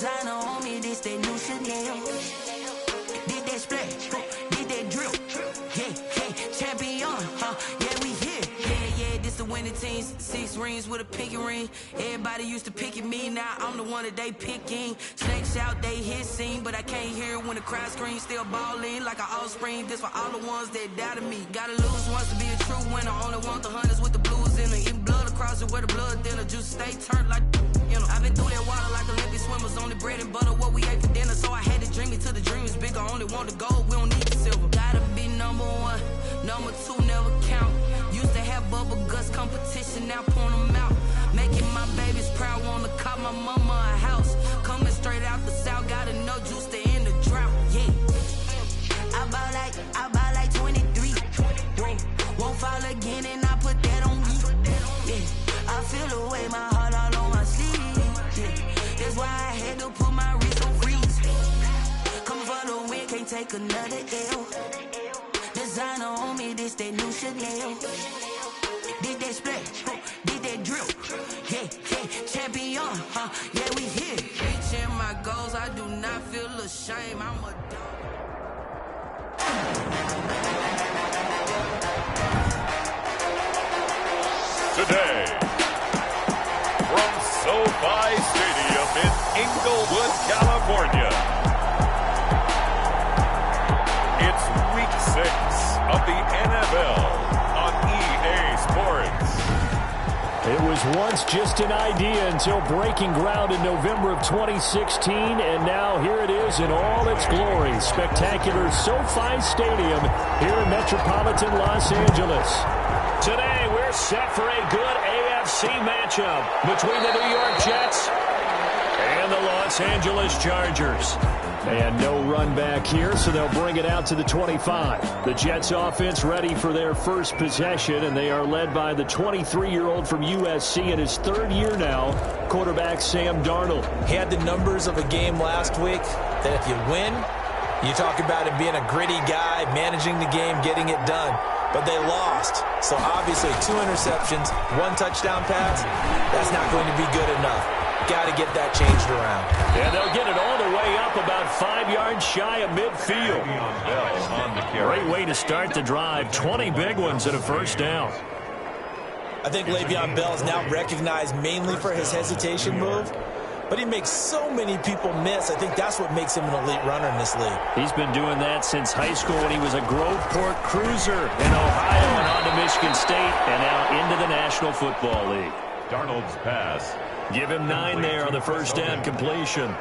Designer on me, this that new Chanel. Did that splash, did that drill. Yeah, champion, yeah, we here. Yeah, this the winning team. 6 rings with a pinky ring. Everybody used to pick at me, now I'm the one that they picking. Snakes out, they hit scene, but I can't hear it when the crowd screams. Still balling like an offspring. This for all the ones that doubted me. Gotta lose once to be a true winner. Only want the hunters with the blues in it. Eating blood across it where the blood thinner. Juice stay turned like, you know. I've been through that water like Olympic swimmers. Only bread and butter, what we ate for dinner. So I had to dream it till the dream is bigger. Only want the gold, we don't need the silver. Gotta be number 1, number 2 never count. Used to have bubble guts competition, now point them out. Making my babies proud, wanna call my mama a house. Coming straight out the south, gotta know juice to end the drought. Yeah, I bought like 23. Won't fall again, and I put that on me. Yeah, I feel the way, my heart all on my sleeve. Yeah, that's why I had to put my wrist on freeze. Coming for the win, can't take another L. Designer on me, this that new Chanel. Did that splash, did that drill. Yeah, champion, yeah, we here. Reaching my goals, I do not feel ashamed. I'm a dog. Today, from SoFi Stadium in Inglewood, California, it's week 6 of the NFL on EA Sports. It was once just an idea until breaking ground in November of 2016, and now here it is in all its glory. Spectacular SoFi Stadium here in metropolitan Los Angeles. Today, we're set for a good AFC matchup between the New York Jets and the Los Angeles Chargers. And no run back here, so they'll bring it out to the 25. The Jets offense ready for their first possession, and they are led by the 23-year-old from USC in his 3rd year now, quarterback Sam Darnold. He had the numbers of a game last week that if you win, you talk about him being a gritty guy, managing the game, getting it done. But they lost. So obviously 2 interceptions, 1 touchdown pass, that's not going to be good enough. Got to get that changed around. And they'll get it all the way up about 5 yards shy of midfield. Great way to start the drive. 20 big ones and a first down. I think Le'Veon Bell is now recognized mainly for his hesitation move. But he makes so many people miss. I think that's what makes him an elite runner in this league. He's been doing that since high school when he was a Groveport Cruiser in Ohio and on to Michigan State and now into the National Football League. Darnold's pass. Give him 9 there on the first down completion.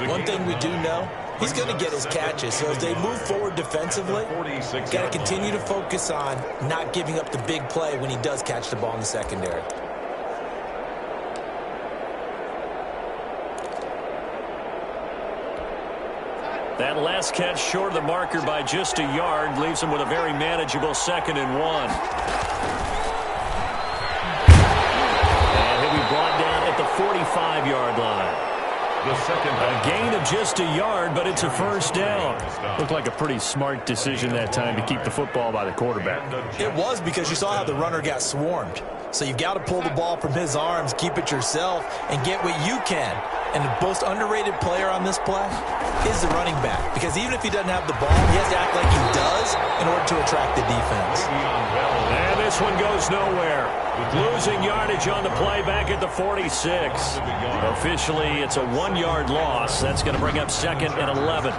One thing we do know, he's going to get his catches. So as they move forward defensively, got to continue to focus on not giving up the big play when he does catch the ball in the secondary. That last catch short of the marker by just a yard leaves him with a very manageable 2nd and 1. And he'll be brought down at the 45-yard line. A gain of just a yard, but it's a first down. Looked like a pretty smart decision that time to keep the football by the quarterback. It was, because you saw how the runner got swarmed. So you've got to pull the ball from his arms, keep it yourself, and get what you can. And the most underrated player on this play is the running back. Because even if he doesn't have the ball, he has to act like he does in order to attract the defense. And this one goes nowhere. Losing yardage on the play back at the 46. Officially, it's a 1-yard loss. That's going to bring up 2nd and 11.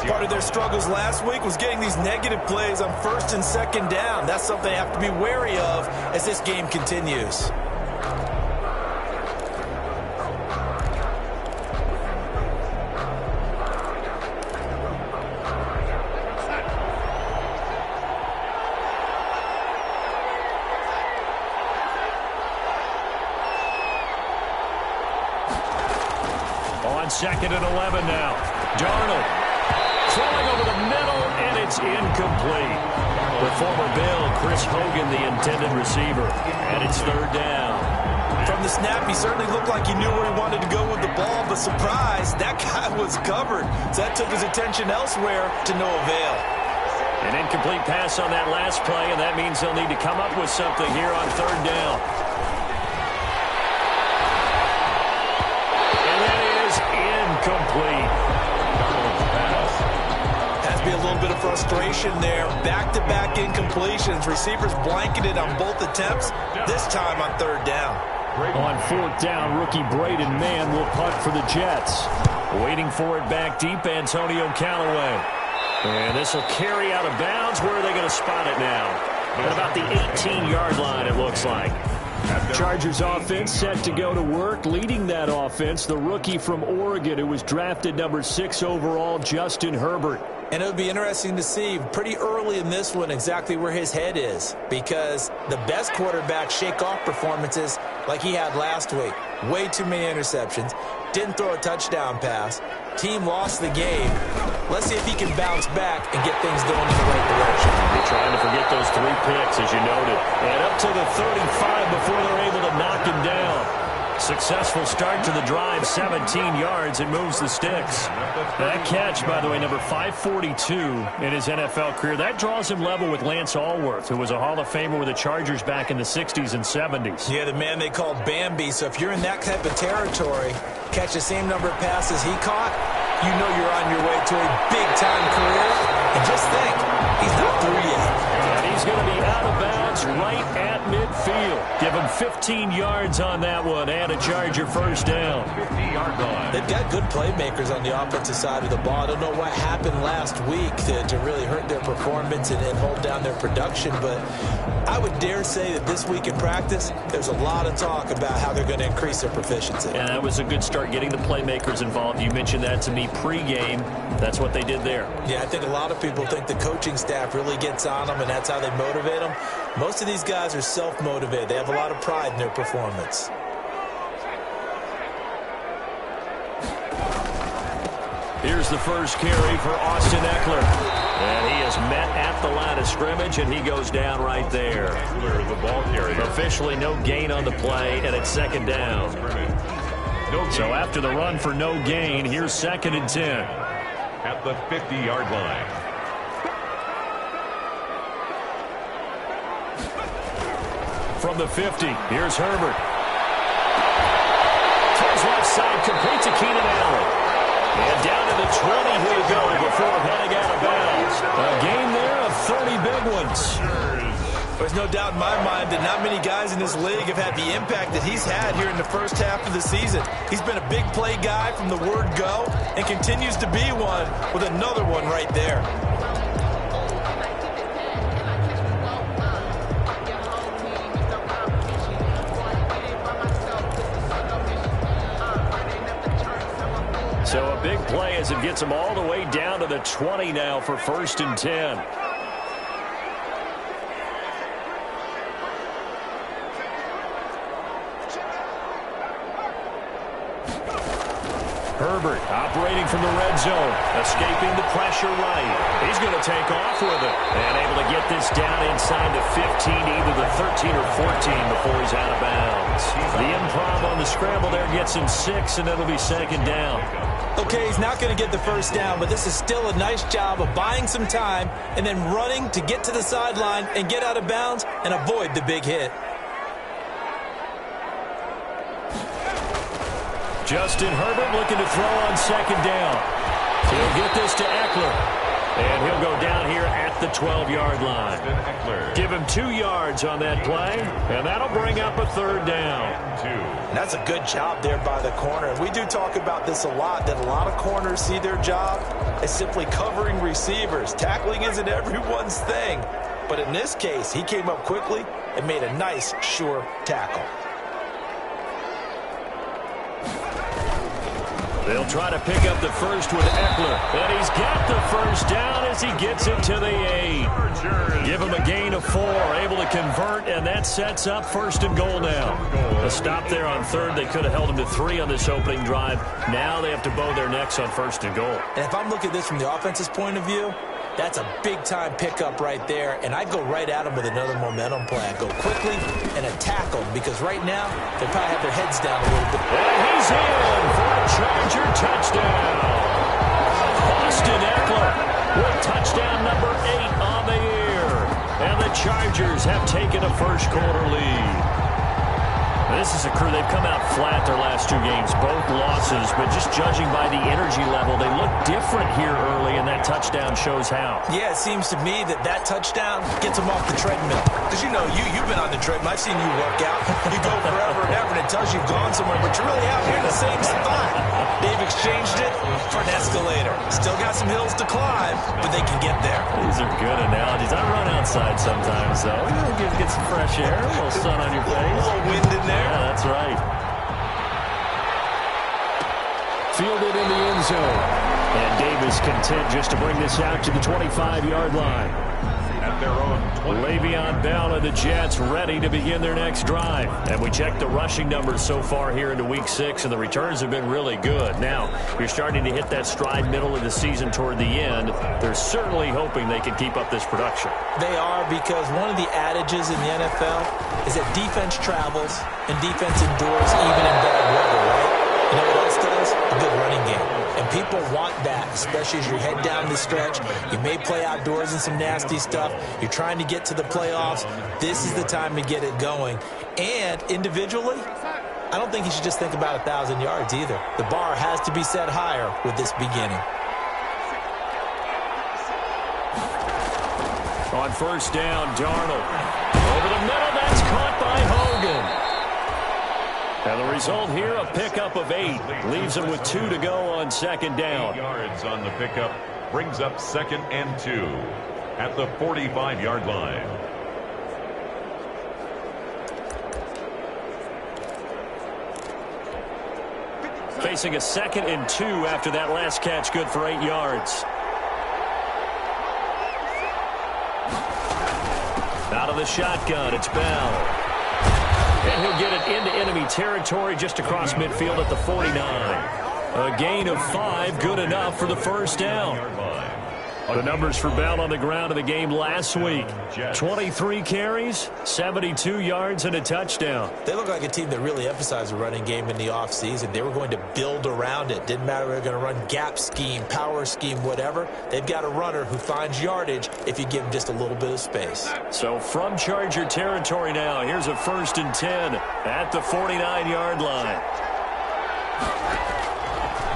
Part of their struggles last week was getting these negative plays on 1st and 2nd down. That's something they have to be wary of as this game continues. On 2nd and 11 now. Darnold throwing over the middle, and it's incomplete. The former Bill, Chris Hogan, the intended receiver. And it's 3rd down. From the snap, he certainly looked like he knew where he wanted to go with the ball, but surprise, that guy was covered. So that took his attention elsewhere to no avail. An incomplete pass on that last play, and that means they'll need to come up with something here on 3rd down. frustration there. Back-to-back incompletions. Receivers blanketed on both attempts, this time on third down. On fourth down, rookie Braden Mann will punt for the Jets. Waiting for it back deep, Antonio Callaway. And this will carry out of bounds. Where are they going to spot it now? At about the 18-yard line, it looks like. Chargers offense set to go to work. Leading that offense, the rookie from Oregon who was drafted number 6 overall, Justin Herbert. And it would be interesting to see pretty early in this one exactly where his head is, because the best quarterback shake-off performances like he had last week. Way too many interceptions. Didn't throw a touchdown pass. Team lost the game. Let's see if he can bounce back and get things going in the right direction. You're trying to forget those 3 picks, as you noted. And up to the 35 before they're able to knock him down. Successful start to the drive, 17 yards, and moves the sticks. That catch, by the way, number 542 in his NFL career. That draws him level with Lance Allworth, who was a Hall of Famer with the Chargers back in the 60s and 70s. Yeah, the man they called Bambi. So if you're in that type of territory, catch the same number of passes he caught, you know you're on your way to a big-time career. And just think, he's not through yet. And he's going to be out of bounds right at midfield. Give him 15 yards on that one and a Charger first down. 50-yard line. They've got good playmakers on the offensive side of the ball. I don't know what happened last week to really hurt their performance and hold down their production, but I would dare say that this week in practice, there's a lot of talk about how they're going to increase their proficiency. And that was a good start, getting the playmakers involved. You mentioned that to me pregame. That's what they did there. Yeah, I think a lot of people think the coaching staff really gets on them, and that's how they motivate them. Most of these guys are self-motivated. They have a lot of pride in their performance. Here's the first carry for Austin Eckler. And he is met at the line of scrimmage, and he goes down right there. Eckler, the ball carrier. Officially no gain on the play, and it's second down. So after the run for no gain, here's 2nd and 10. At the 50-yard line. From the 50, here's Herbert. Throws left side, completes to Keenan Allen. And down to the 20 he'll go before heading out of bounds. A gain there of 30 big ones. There's no doubt in my mind that not many guys in this league have had the impact that he's had here in the first half of the season. He's been a big play guy from the word go and continues to be one with another one right there. So a big play as it gets him all the way down to the 20 now for 1st and 10. Herbert operating from the red zone, escaping the pressure right. He's going to take off with it and able to get this down inside the 15, either the 13 or 14 before he's out of bounds. The improv on the scramble there gets him 6, and it'll be 2nd down. Okay, he's not going to get the first down, but this is still a nice job of buying some time and then running to get to the sideline and get out of bounds and avoid the big hit. Justin Herbert looking to throw on 2nd down. He'll get this to Eckler. And he'll go down here at the 12-yard line. Give him 2 yards on that play, and that'll bring up a 3rd down. And that's a good job there by the corner. We do talk about this a lot, that a lot of corners see their job as simply covering receivers. Tackling isn't everyone's thing. But in this case, he came up quickly and made a nice, sure tackle. They'll try to pick up the first with Eckler. And he's got the first down as he gets it to the 8. Give him a gain of 4. Able to convert, and that sets up 1st and goal now. A stop there on 3rd. They could have held him to 3 on this opening drive. Now they have to bow their necks on 1st and goal. And if I'm looking at this from the offense's point of view, that's a big-time pickup right there, and I go right at him with another momentum play. I go quickly and attack them, because right now they probably have their heads down a little bit. And he's in for a Charger touchdown. Austin Eckler with touchdown number 8 on the year. And the Chargers have taken a first-quarter lead. This is a crew, they've come out flat their last 2 games, both losses, but just judging by the energy level, they look different here early, and that touchdown shows how. Yeah, it seems to me that touchdown gets them off the treadmill. Because, you know, you've been on the treadmill. I've seen you work out. You go forever and ever, and it tells you you've gone somewhere, but you're really out here in the same spot. They've exchanged it for an escalator. Still got some hills to climb, but they can get there. These are good analogies. I run outside sometimes, though. You know, get some fresh air, a little sun on your face. A little wind in there. Yeah, that's right. Fielded in the end zone. And Davis content just to bring this out to the 25-yard line. At their own 20. Le'Veon Bell and the Jets ready to begin their next drive. And we checked the rushing numbers so far here into week 6, and the returns have been really good. Now, you're starting to hit that stride middle of the season toward the end. They're certainly hoping they can keep up this production. They are, because one of the adages in the NFL is that defense travels and defense endures even in bad weather, right? You know what else does? A good running game. And people want that, especially as you head down the stretch. You may play outdoors in some nasty stuff. You're trying to get to the playoffs. This is the time to get it going. And individually, I don't think you should just think about 1,000 yards either. The bar has to be set higher with this beginning. On first down, Darnold. Over the middle, that's caught by Hogan. And the result here, a pickup of 8. Leaves him with 2 to go on second down. 8 yards on the pickup. Brings up 2nd and 2 at the 45-yard line. Facing a 2nd and 2 after that last catch, good for 8 yards. Out of the shotgun, it's Bell. And he'll get it into enemy territory just across midfield at the 49. A gain of 5, good enough for the first down. The numbers for Bell on the ground in the game last week. 23 carries, 72 yards, and a touchdown. They look like a team that really emphasized the running game in the offseason. They were going to build around it. Didn't matter if they were going to run gap scheme, power scheme, whatever. They've got a runner who finds yardage if you give him just a little bit of space. So from Charger territory now, here's a 1st and 10 at the 49-yard line.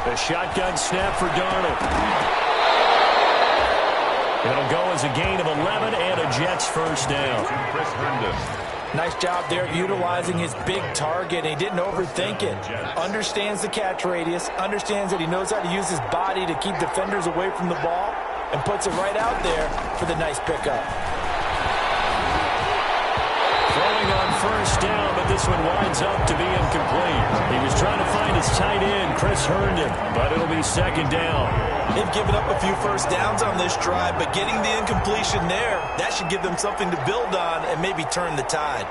The shotgun snap for Darnold. It'll go as a gain of 11 and a Jets first down. Chris Herndon. Nice job there utilizing his big target. He didn't overthink it. Understands the catch radius. Understands that he knows how to use his body to keep defenders away from the ball. And puts it right out there for the nice pickup. Throwing on first down, but this one winds up to be incomplete. He was trying to find his tight end, Chris Herndon, but it'll be 2nd down. They've given up a few first downs on this drive, but getting the incompletion there, that should give them something to build on and maybe turn the tide.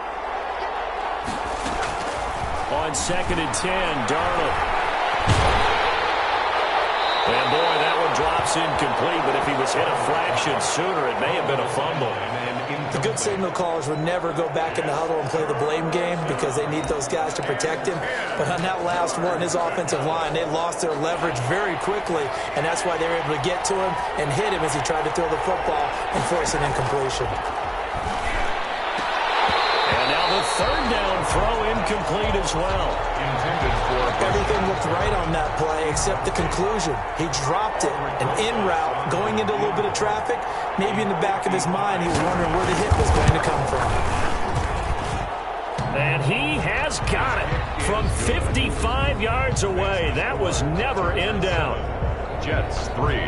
On 2nd and 10, Darnold. And boy, that one drops incomplete, but if he was hit a fraction sooner, it may have been a fumble. The good signal callers would never go back in the huddle and play the blame game because they need those guys to protect him. But on that last one, his offensive line, they lost their leverage very quickly, and that's why they were able to get to him and hit him as he tried to throw the football and force an incompletion. And now the 3rd down throw incomplete as well. Intended for Everything looked right on that play except the conclusion. He dropped it, an in route, going into a little bit of traffic. Maybe in the back of his mind, he was wondering where the hit was going to come from. And he has got it from 55 yards away. That was never in down. Jets 3.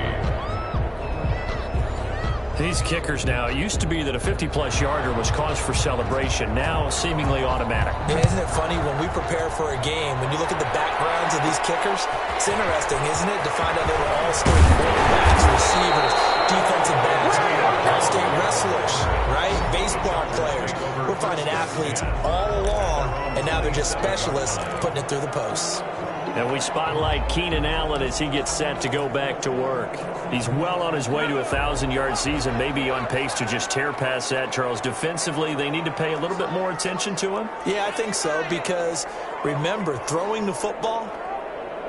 These kickers now, it used to be that a 50-plus yarder was cause for celebration. Now, seemingly automatic. Yeah, isn't it funny when we prepare for a game, when you look at the backgrounds of these kickers, it's interesting, isn't it, to find out they were all-state quarterbacks, receivers, defensive backs, all-state wrestlers, right? Baseball players. We're finding athletes all along, and now they're just specialists putting it through the posts. And we spotlight Keenan Allen as he gets set to go back to work. He's well on his way to a 1,000-yard season, maybe on pace to just tear past that, Charles. Defensively, they need to pay a little bit more attention to him? Yeah, I think so, because remember, throwing the football,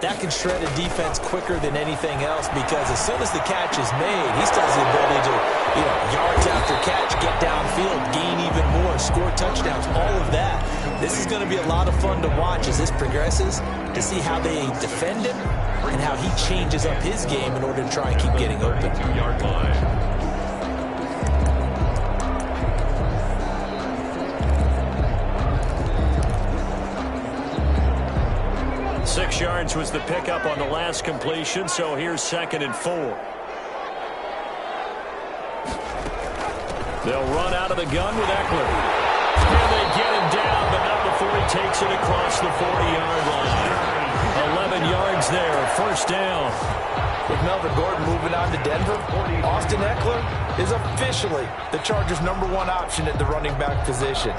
that can shred a defense quicker than anything else, because as soon as the catch is made, he still has the ability to, yards after catch, get downfield, gain even more, score touchdowns, all of that. This is going to be a lot of fun to watch as this progresses, to see how they defend him and how he changes up his game in order to try and keep getting open. 2-yard line. 6 yards was the pickup on the last completion, so here's 2nd and 4. They'll run out of the gun with Eckler. And they get him down, but not before he takes it across the 40-yard line. 11 yards there, first down. With Melvin Gordon moving on to Denver, Austin Eckler is officially the Chargers' #1 option at the running back position.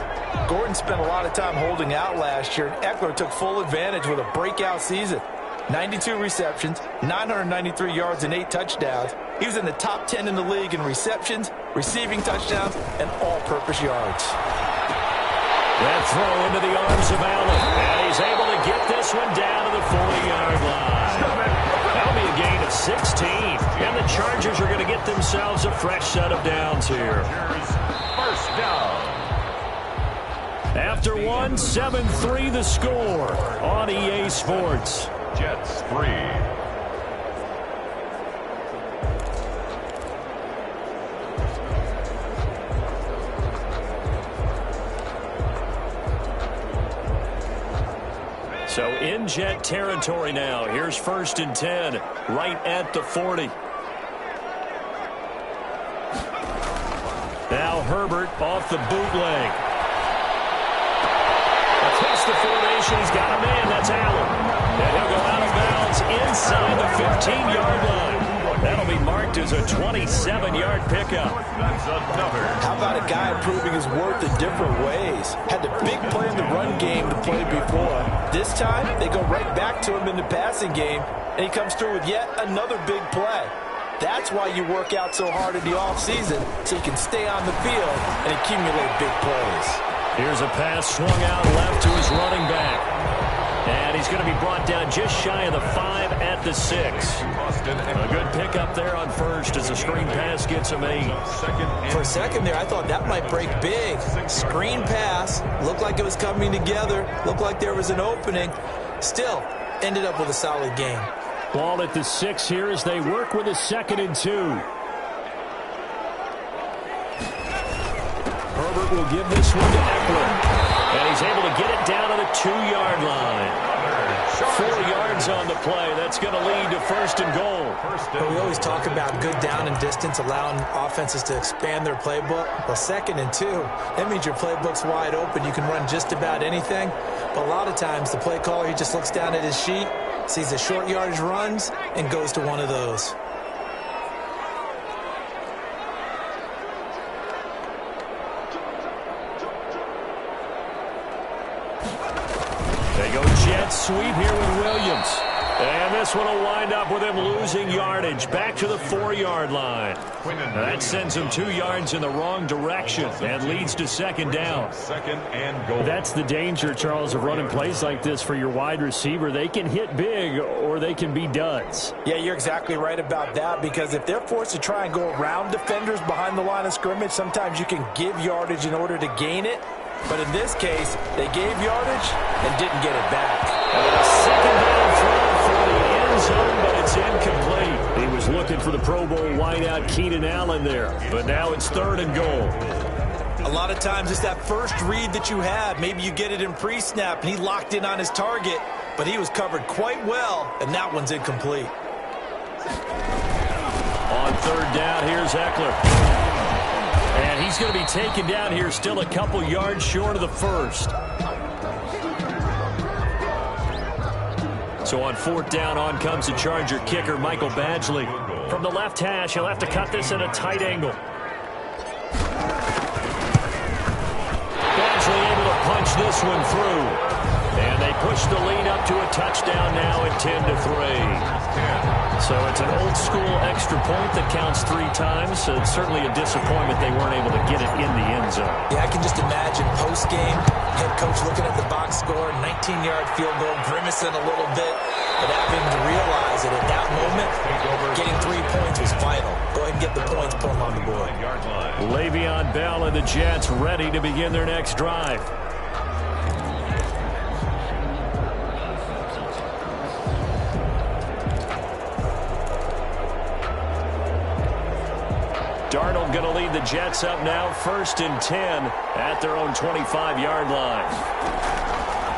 Gordon spent a lot of time holding out last year, and Eckler took full advantage with a breakout season. 92 receptions, 993 yards, and 8 touchdowns. He was in the top 10 in the league in receptions, receiving touchdowns, and all-purpose yards. That throw into the arms of Allen, and he's able to get this one down to the 40-yard line. That'll be a gain of 16, and the Chargers are going to get themselves a fresh set of downs here. First down. After one, 7-3 the score on EA Sports. Jets 3. So in Jet territory now. Here's 1st and 10, right at the 40. Now Herbert off the bootleg. Across the formation, he's got a man. That's Allen. And he'll go out of bounds inside the 15-yard line. That'll be marked as a 27-yard pickup. That's another. How about a guy proving his worth in different ways? Had the big play in the run game to play before. This time, they go right back to him in the passing game, and he comes through with yet another big play. That's why you work out so hard in the offseason, so you can stay on the field and accumulate big plays. Here's a pass swung out left to his running back. And he's going to be brought down just shy of the 5 at the 6. A good pickup there on first as the screen pass gets him 8. For a second there, I thought that might break big. Screen pass, looked like it was coming together, looked like there was an opening. Still, ended up with a solid game. Ball at the 6 here as they work with a 2nd and 2. Herbert will give this one to Eckler. And he's able to get it down to the 2-yard line. 4 yards on the play. That's going to lead to 1st and goal. But we always talk about good down and distance, allowing offenses to expand their playbook. Well, 2nd and 2, that means your playbook's wide open. You can run just about anything. But a lot of times, the play caller, he just looks down at his sheet, sees the short yardage runs, and goes to one of those. They go jet sweep here with Williams. And this one will wind up with him losing yardage back to the 4-yard line. That sends him 2 yards in the wrong direction and leads to 2nd down. 2nd and goal. That's the danger, Charles, of running plays like this for your wide receiver. They can hit big or they can be duds. Yeah, you're exactly right about that, because if they're forced to try and go around defenders behind the line of scrimmage, sometimes you can give yardage in order to gain it. But in this case, they gave yardage and didn't get it back. A 2nd down throw for the end zone, but it's incomplete. He was looking for the Pro Bowl wideout Keenan Allen there, but now it's 3rd and goal. A lot of times it's that first read that you have. Maybe you get it in pre-snap, and he locked in on his target, but he was covered quite well, and that one's incomplete. On 3rd down, here's Eckler. And he's going to be taken down here still a couple yards short of the 1st. So on 4th down, on comes the Charger kicker, Michael Badgley. From the left hash, he'll have to cut this at a tight angle. Badgley able to punch this one through. And they push the lead up to a touchdown now at 10-3. So it's an old-school extra point that counts 3 times. So it's certainly a disappointment they weren't able to get it in the end zone. Yeah, I can just imagine post-game, head coach looking at the box score, 19-yard field goal, grimacing a little bit, but having to realize that at that moment, getting 3 points was vital. Go ahead and get the points, put them on the board. Le'Veon Bell and the Jets ready to begin their next drive. Darnold going to lead the Jets up now, 1st and 10 at their own 25-yard line.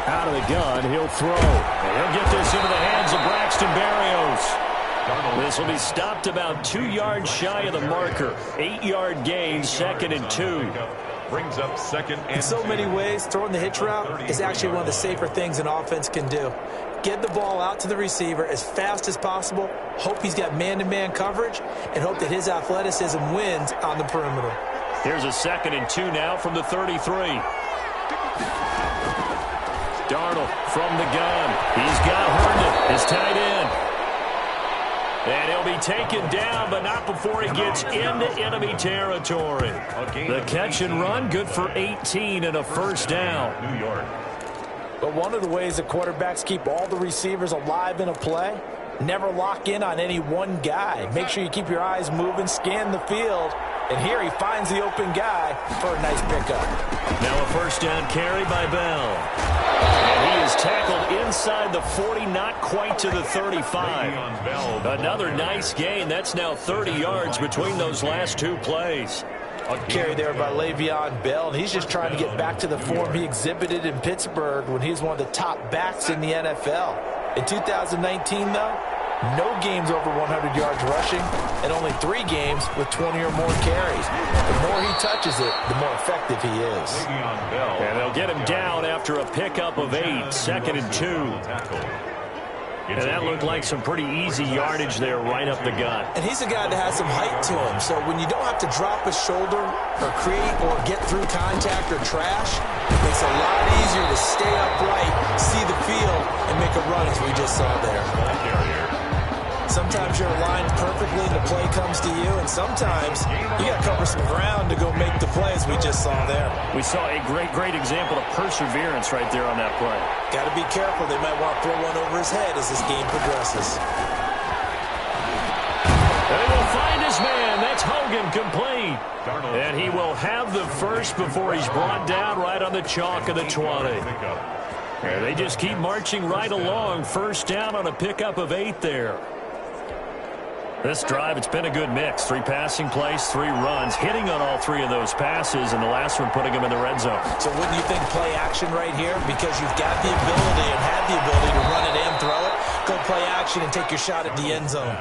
Out of the gun, he'll throw. And he'll get this into the hands of Braxton Berrios. This will be stopped about 2 yards shy of the marker. 8-yard gain, 2nd and 2. Brings up 2nd and in so many ways, throwing the hitch route is actually one of the safer things an offense can do. Get the ball out to the receiver as fast as possible, hope he's got man-to-man coverage, and hope that his athleticism wins on the perimeter. Here's a 2nd and 2 now from the 33. Darnold from the gun. He's got Herndon, his tight end. And he'll be taken down, but not before he gets into enemy territory. The catch and run, good for 18 and a first down. New York. But one of the ways that quarterbacks keep all the receivers alive in a play, never lock in on any one guy. Make sure you keep your eyes moving, scan the field. And here he finds the open guy for a nice pickup. Now a first down carry by Bell. And he is tackled inside the 40, not quite to the 35. Another nice gain. That's now 30 yards between those last 2 plays. A carry there by Le'Veon Bell, and he's just trying to get back to the form he exhibited in Pittsburgh when he was one of the top backs in the NFL. In 2019, though, no games over 100 yards rushing, and only 3 games with 20 or more carries. The more he touches it, the more effective he is. And they'll get him down after a pickup of 8, 2nd and 2. And that looked like some pretty easy yardage there right up the gut. And he's a guy that has some height to him, so when you don't have to drop a shoulder or create or get through contact or trash, it makes it a lot easier to stay upright, see the field, and make a run as we just saw there. Sometimes you're aligned perfectly and the play comes to you, and sometimes you got to cover some ground to go make the play as we just saw there. We saw a great example of perseverance right there on that play. Got to be careful. They might want to throw one over his head as this game progresses. They will find his man. That's Hogan, complete. And he will have the first before he's brought down right on the chalk of the 20. And they just keep marching right along. First down on a pickup of 8 there. This drive, it's been a good mix. 3 passing plays, 3 runs, hitting on all 3 of those passes, and the last one putting them in the red zone. So wouldn't you think play action right here? Because you've got the ability and had the ability to run it and throw it. Go play action and take your shot at the end zone.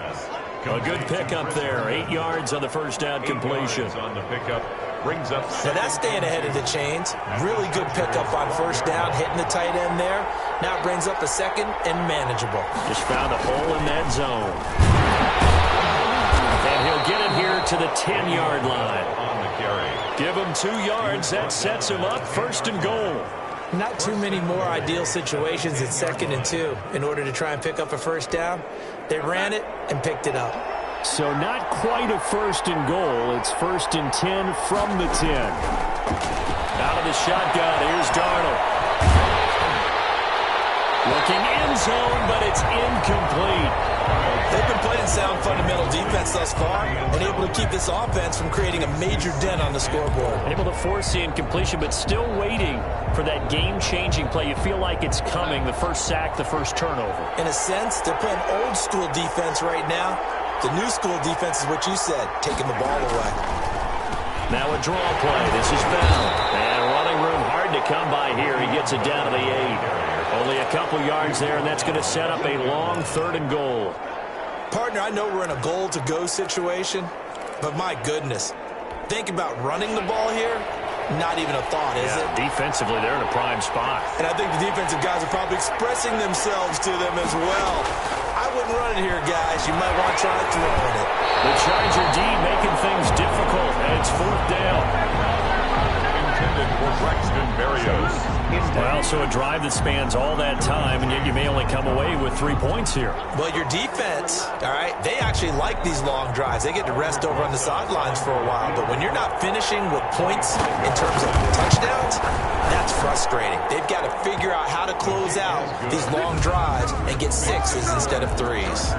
A good pickup there. 8 yards on the first down completion. On the pickup. Brings up now that's staying ahead of the chains. Really good pickup on first down, hitting the tight end there. Now it brings up a 2nd and manageable. Just found a hole in that zone. And he'll get it here to the 10-yard line. On the carry. Give him 2 yards. That sets him up 1st and goal. Not too many more ideal situations at 2nd and 2 in order to try and pick up a first down. They ran it and picked it up. So not quite a 1st and goal. It's 1st and 10 from the 10. Out of the shotgun, here's Darnold. Looking end zone, but it's incomplete. They've been playing sound fundamental defense thus far and able to keep this offense from creating a major dent on the scoreboard. Able to force the incompletion, but still waiting for that game-changing play. You feel like it's coming, the first sack, the first turnover. In a sense, they're playing old-school defense right now. The new school defense is what you said, taking the ball away. Now a draw play. This is Bell. And running room hard to come by here. He gets it down to the 8. Only a couple yards there, and that's going to set up a long 3rd and goal. Partner, I know we're in a goal-to-go situation, but my goodness, think about running the ball here. Not even a thought, is it? Defensively, they're in a prime spot. And I think the defensive guys are probably expressing themselves to them as well. I wouldn't run it here, guys. You might want to try throwing it. The Charger D making things difficult, and it's 4th down. Intended for Braxton Berrios. Well, so a drive that spans all that time, and yet you may only come away with 3 points here. Well, your defense, all right, they actually like these long drives. They get to rest over on the sidelines for a while. But when you're not finishing with points in terms of touchdowns, that's frustrating. They've got to figure out how to close out these long drives and get 6s instead of 3s.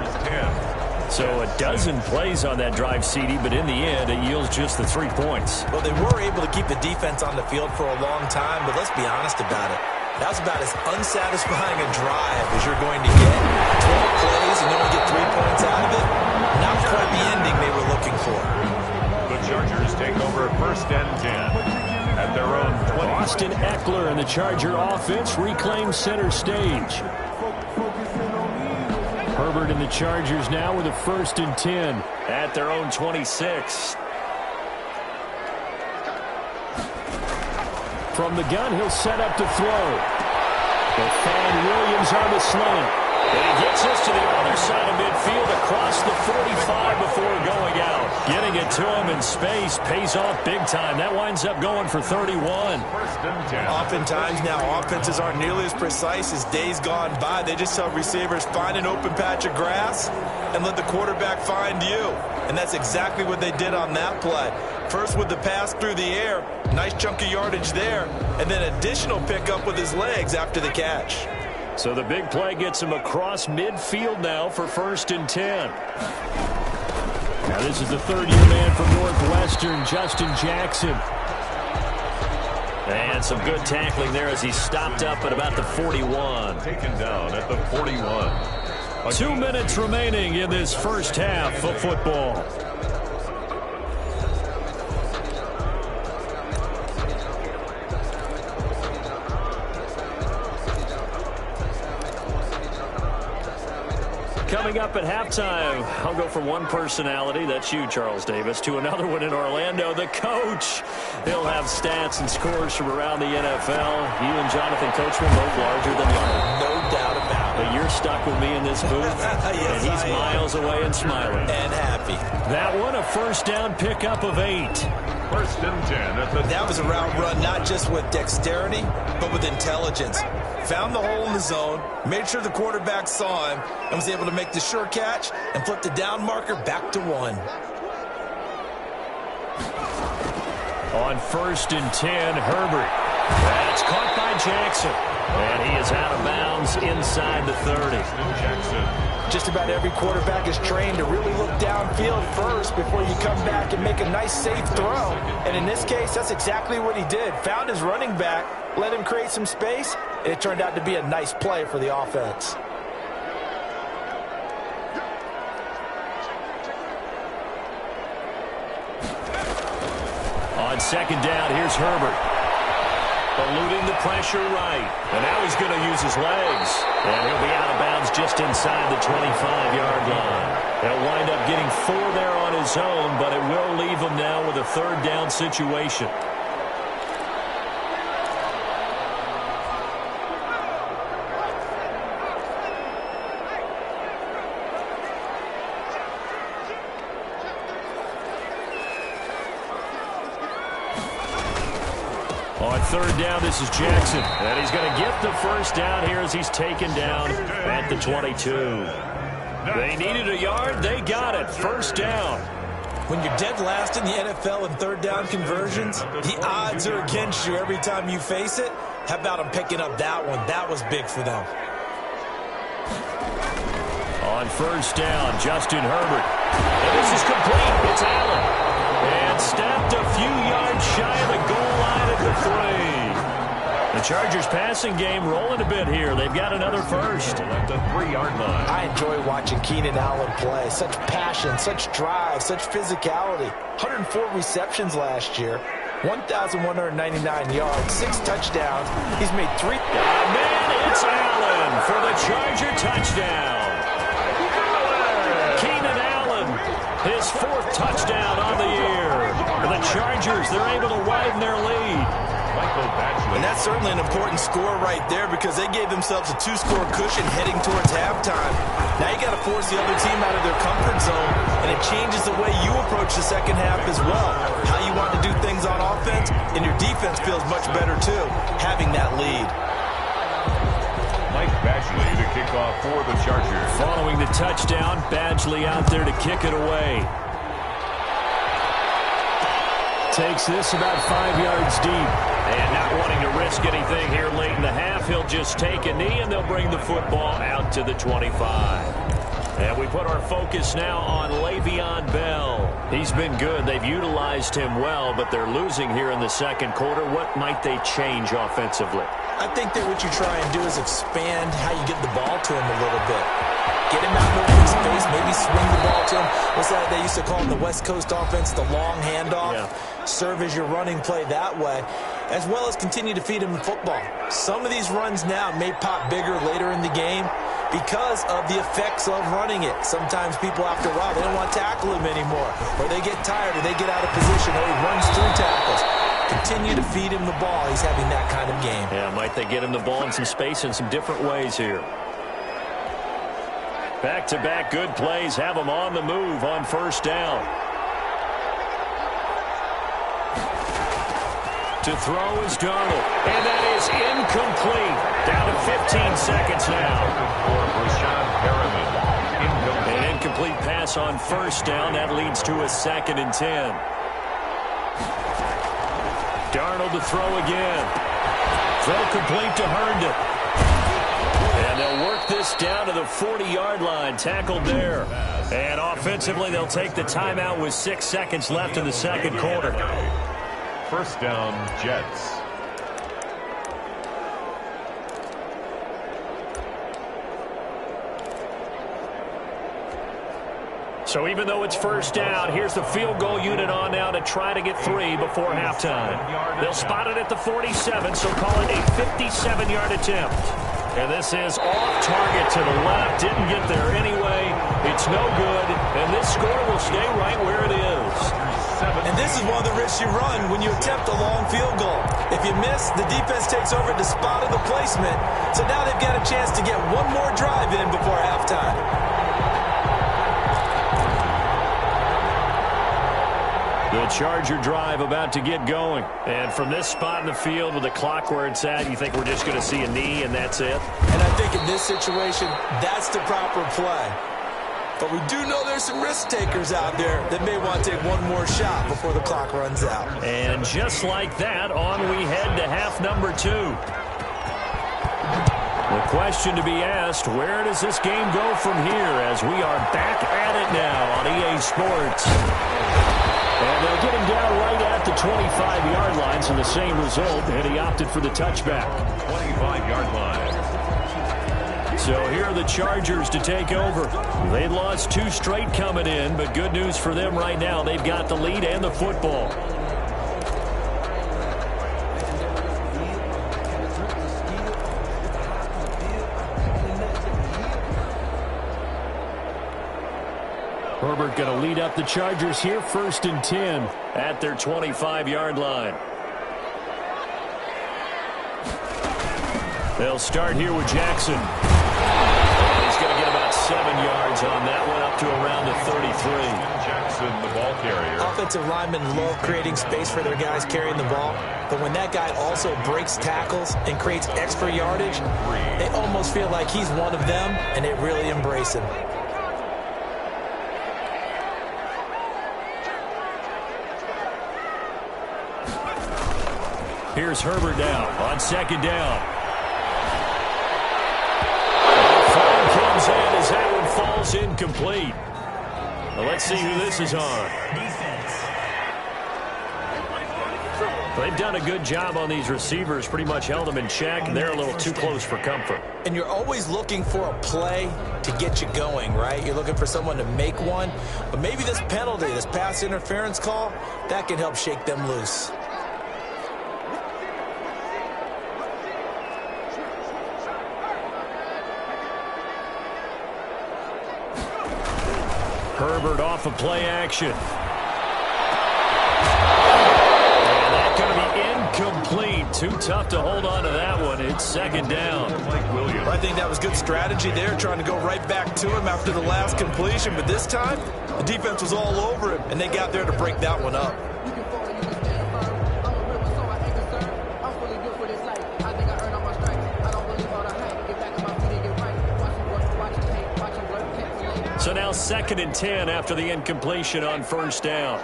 So a dozen plays on that drive, CD, but in the end, it yields just the 3 points. Well, they were able to keep the defense on the field for a long time, but let's be honest about it. That was about as unsatisfying a drive as you're going to get. 12 plays and only get 3 points out of it. Not quite the ending they were looking for. The Eckler, and the Charger offense reclaims center stage. Herbert and the Chargers now with a 1st and 10 at their own 26. From the gun, he'll set up to throw. They'll find Williams on the slant. And he gets us to the other side of midfield across the 45 before going out. Getting it to him in space pays off big time. That winds up going for 31. Oftentimes now offenses aren't nearly as precise as days gone by. They just tell receivers, find an open patch of grass and let the quarterback find you. And that's exactly what they did on that play. First with the pass through the air, nice chunk of yardage there, and then additional pickup with his legs after the catch. So the big play gets him across midfield now for 1st and 10. Now this is the 3rd-year man from Northwestern, Justin Jackson. And some good tackling there as he stopped up at about the 41. Taken down at the 41. 2 minutes remaining in this first half of football. Coming up at halftime, I'll go from one personality, that's you, Charles Davis, to another one in Orlando, the coach. He'll have stats and scores from around the NFL. You and Jonathan Coachman both larger than life. No doubt about it. But you're stuck with me in this booth, yes, and he's miles away and smiling. And happy. That one, a 1st down pickup of 8. 1st and 10. That was a route run not just with dexterity, but with intelligence. Found the hole in the zone, made sure the quarterback saw him, and was able to make the sure catch and flip the down marker back to 1. On 1st and 10, Herbert. That's caught by Jackson. And he is out of bounds inside the 30. Jackson. Just about every quarterback is trained to really look downfield first before you come back and make a nice, safe throw. And in this case, that's exactly what he did. Found his running back, let him create some space, and it turned out to be a nice play for the offense. On 2nd down, here's Herbert. Eluding the pressure right. And now he's going to use his legs. And he'll be out of bounds just inside the 25-yard line. He'll wind up getting 4 there on his own, but it will leave him now with a 3rd down situation. On 3rd down, this is Jackson. And he's going to get the 1st down here as he's taken down at the 22. They needed a yard. They got it. 1st down. When you're dead last in the NFL in 3rd down conversions, the odds are against you every time you face it. How about them picking up that one? That was big for them. On 1st down, Justin Herbert. And this is complete. It's Allen. And stepped a few yards shy of the goal line at the 3. The Chargers passing game rolling a bit here. They've got another 1st. At the 3-yard line. I enjoy watching Keenan Allen play. Such passion, such drive, such physicality. 104 receptions last year. 1,199 yards, 6 touchdowns. He's made 3. Man, it's Allen for the Charger touchdown. Keenan Allen, his 4th touchdown on the year. For the Chargers, they're able to widen their lead. And that's certainly an important score right there because they gave themselves a 2-score cushion heading towards halftime. Now you got to force the other team out of their comfort zone, and it changes the way you approach the second half as well. How you want to do things on offense, and your defense feels much better too, having that lead. Mike Badgley to kick off for the Chargers. Following the touchdown, Badgley out there to kick it away. Takes this about 5 yards deep. And not wanting to risk anything here late in the half, he'll just take a knee and they'll bring the football out to the 25. And we put our focus now on Le'Veon Bell. He's been good. They've utilized him well, but they're losing here in the 2nd quarter. What might they change offensively? I think that what you try and do is expand how you get the ball to him a little bit. Get him out in open space, maybe swing the ball to him. What's that they used to call in the West Coast offense, the long handoff? Yeah. Serve as your running play that way. as well as continue to feed him the football. Some of these runs now may pop bigger later in the game because of the effects of running it. Sometimes people, after a while, they don't want to tackle him anymore, or they get tired, or they get out of position, or he runs through tackles. Continue to feed him the ball. He's having that kind of game. Yeah, might they get him the ball in some space in some different ways here. Back-to-back good plays have him on the move on first down. To throw is Darnold, and that is incomplete. Down to 15 seconds now. An incomplete pass on first down. That leads to a 2nd and 10. Darnold to throw again. Throw complete to Herndon. And they'll work this down to the 40-yard line. Tackled there. And offensively, they'll take the timeout with 6 seconds left in the second quarter. First down, Jets. So even though it's first down, here's the field goal unit on now to try to get 3 before halftime. They'll spot it at the 47, so call it a 57-yard attempt. And this is off target to the left. Didn't get there anyway. It's no good, and this score will stay right where it is. And this is one of the risks you run when you attempt a long field goal. If you miss, the defense takes over the spot of the placement. So now they've got a chance to get one more drive in before halftime. The Charger drive about to get going. And from this spot in the field with the clock where it's at, you think we're just going to see a knee and that's it? And I think in this situation, that's the proper play. But we do know there's some risk takers out there that may want to take one more shot before the clock runs out. And just like that, on we head to half number 2. The question to be asked, where does this game go from here as we are back at it now on EA Sports? And they'll get him down right at the 25-yard line, so the same result, and he opted for the touchback. 25-yard line. So here are the Chargers to take over. They lost 2 straight coming in, but good news for them right now. They've got the lead and the football. Herbert going to lead up the Chargers here, 1st and 10 at their 25-yard line. They'll start here with Jackson. He's going to get about 7 yards on that one, up to around the 33. Jackson, the ball carrier. Offensive linemen love creating space for their guys carrying the ball. But when that guy also breaks tackles and creates extra yardage, they almost feel like he's one of them, and they really embrace him. Here's Herbert now on 2nd down. Comes in as that one falls incomplete. Well, let's see who this is on. They've done a good job on these receivers, pretty much held them in check. They're a little too close for comfort. And you're always looking for a play to get you going, right? You're looking for someone to make one. But maybe this penalty, this pass interference call, that can help shake them loose. Herbert off of play action. And that's going to be incomplete. Too tough to hold on to that one. It's 2nd down. I think that was good strategy there, trying to go right back to him after the last completion. But this time, the defense was all over him, and they got there to break that one up. So now 2nd and 10 after the incompletion on first down.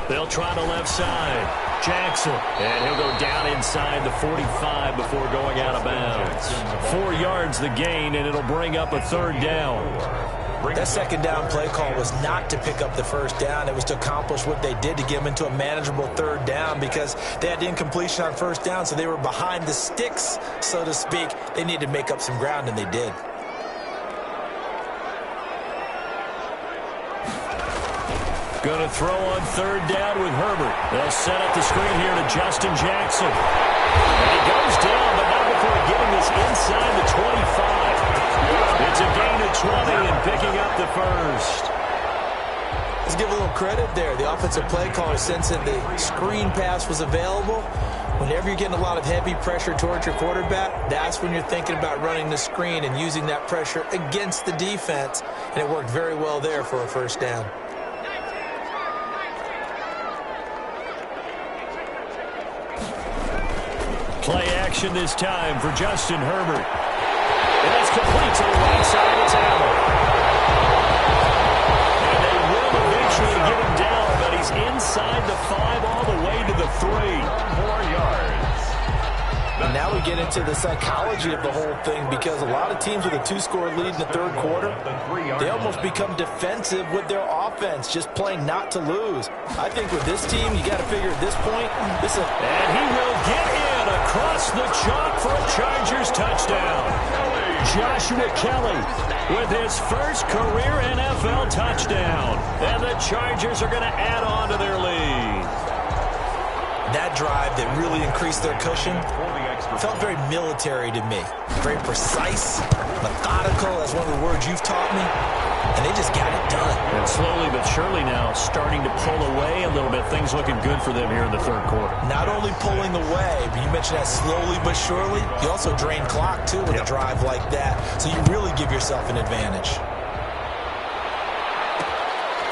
They'll try the left side. Jackson. And he'll go down inside the 45 before going out of bounds. 4 yards the gain, and it'll bring up a 3rd down. That 2nd down play call was not to pick up the 1st down. It was to accomplish what they did to get them into a manageable 3rd down because they had the incompletion on 1st down, so they were behind the sticks, so to speak. They needed to make up some ground, and they did. Going to throw on third down with Herbert. They'll set up the screen here to Justin Jackson. And he goes down, but not before getting this inside the 25. It's a gain of 20 and picking up the first. Let's give a little credit there. The offensive play caller sensed that the screen pass was available. Whenever you're getting a lot of heavy pressure towards your quarterback, that's when you're thinking about running the screen and using that pressure against the defense. And it worked very well there for a first down. Play action this time for Justin Herbert. And that's complete to the right side. It's Allen. And they will eventually get him down, but he's inside the 5 all the way to the 3. 4 yards. And now we get into the psychology of the whole thing, because a lot of teams with a 2-score lead in the third quarter, they almost become defensive with their offense, just playing not to lose. I think with this team, you got to figure at this point, and he will get in across the chalk for a Chargers touchdown. Joshua Kelly with his first career NFL touchdown. And the Chargers are going to add on to their lead. That drive that really increased their cushion felt very military to me. Very precise, methodical, that's one of the words you've taught me. And they just got it done. And slowly but surely now starting to pull away a little bit. Things looking good for them here in the third quarter. Not only pulling away, but you mentioned that slowly but surely. You also drain clock, too, with a drive like that. So you really give yourself an advantage.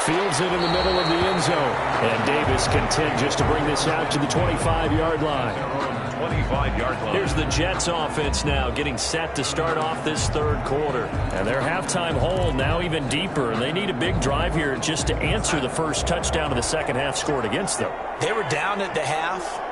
Fields it in the middle of the end zone. And Davis content just to bring this out to the 25-yard line. 25-yard line. Here's the Jets offense now getting set to start off this third quarter. And their halftime hole now even deeper. And they need a big drive here just to answer the first touchdown of the second half scored against them. They were down at the half.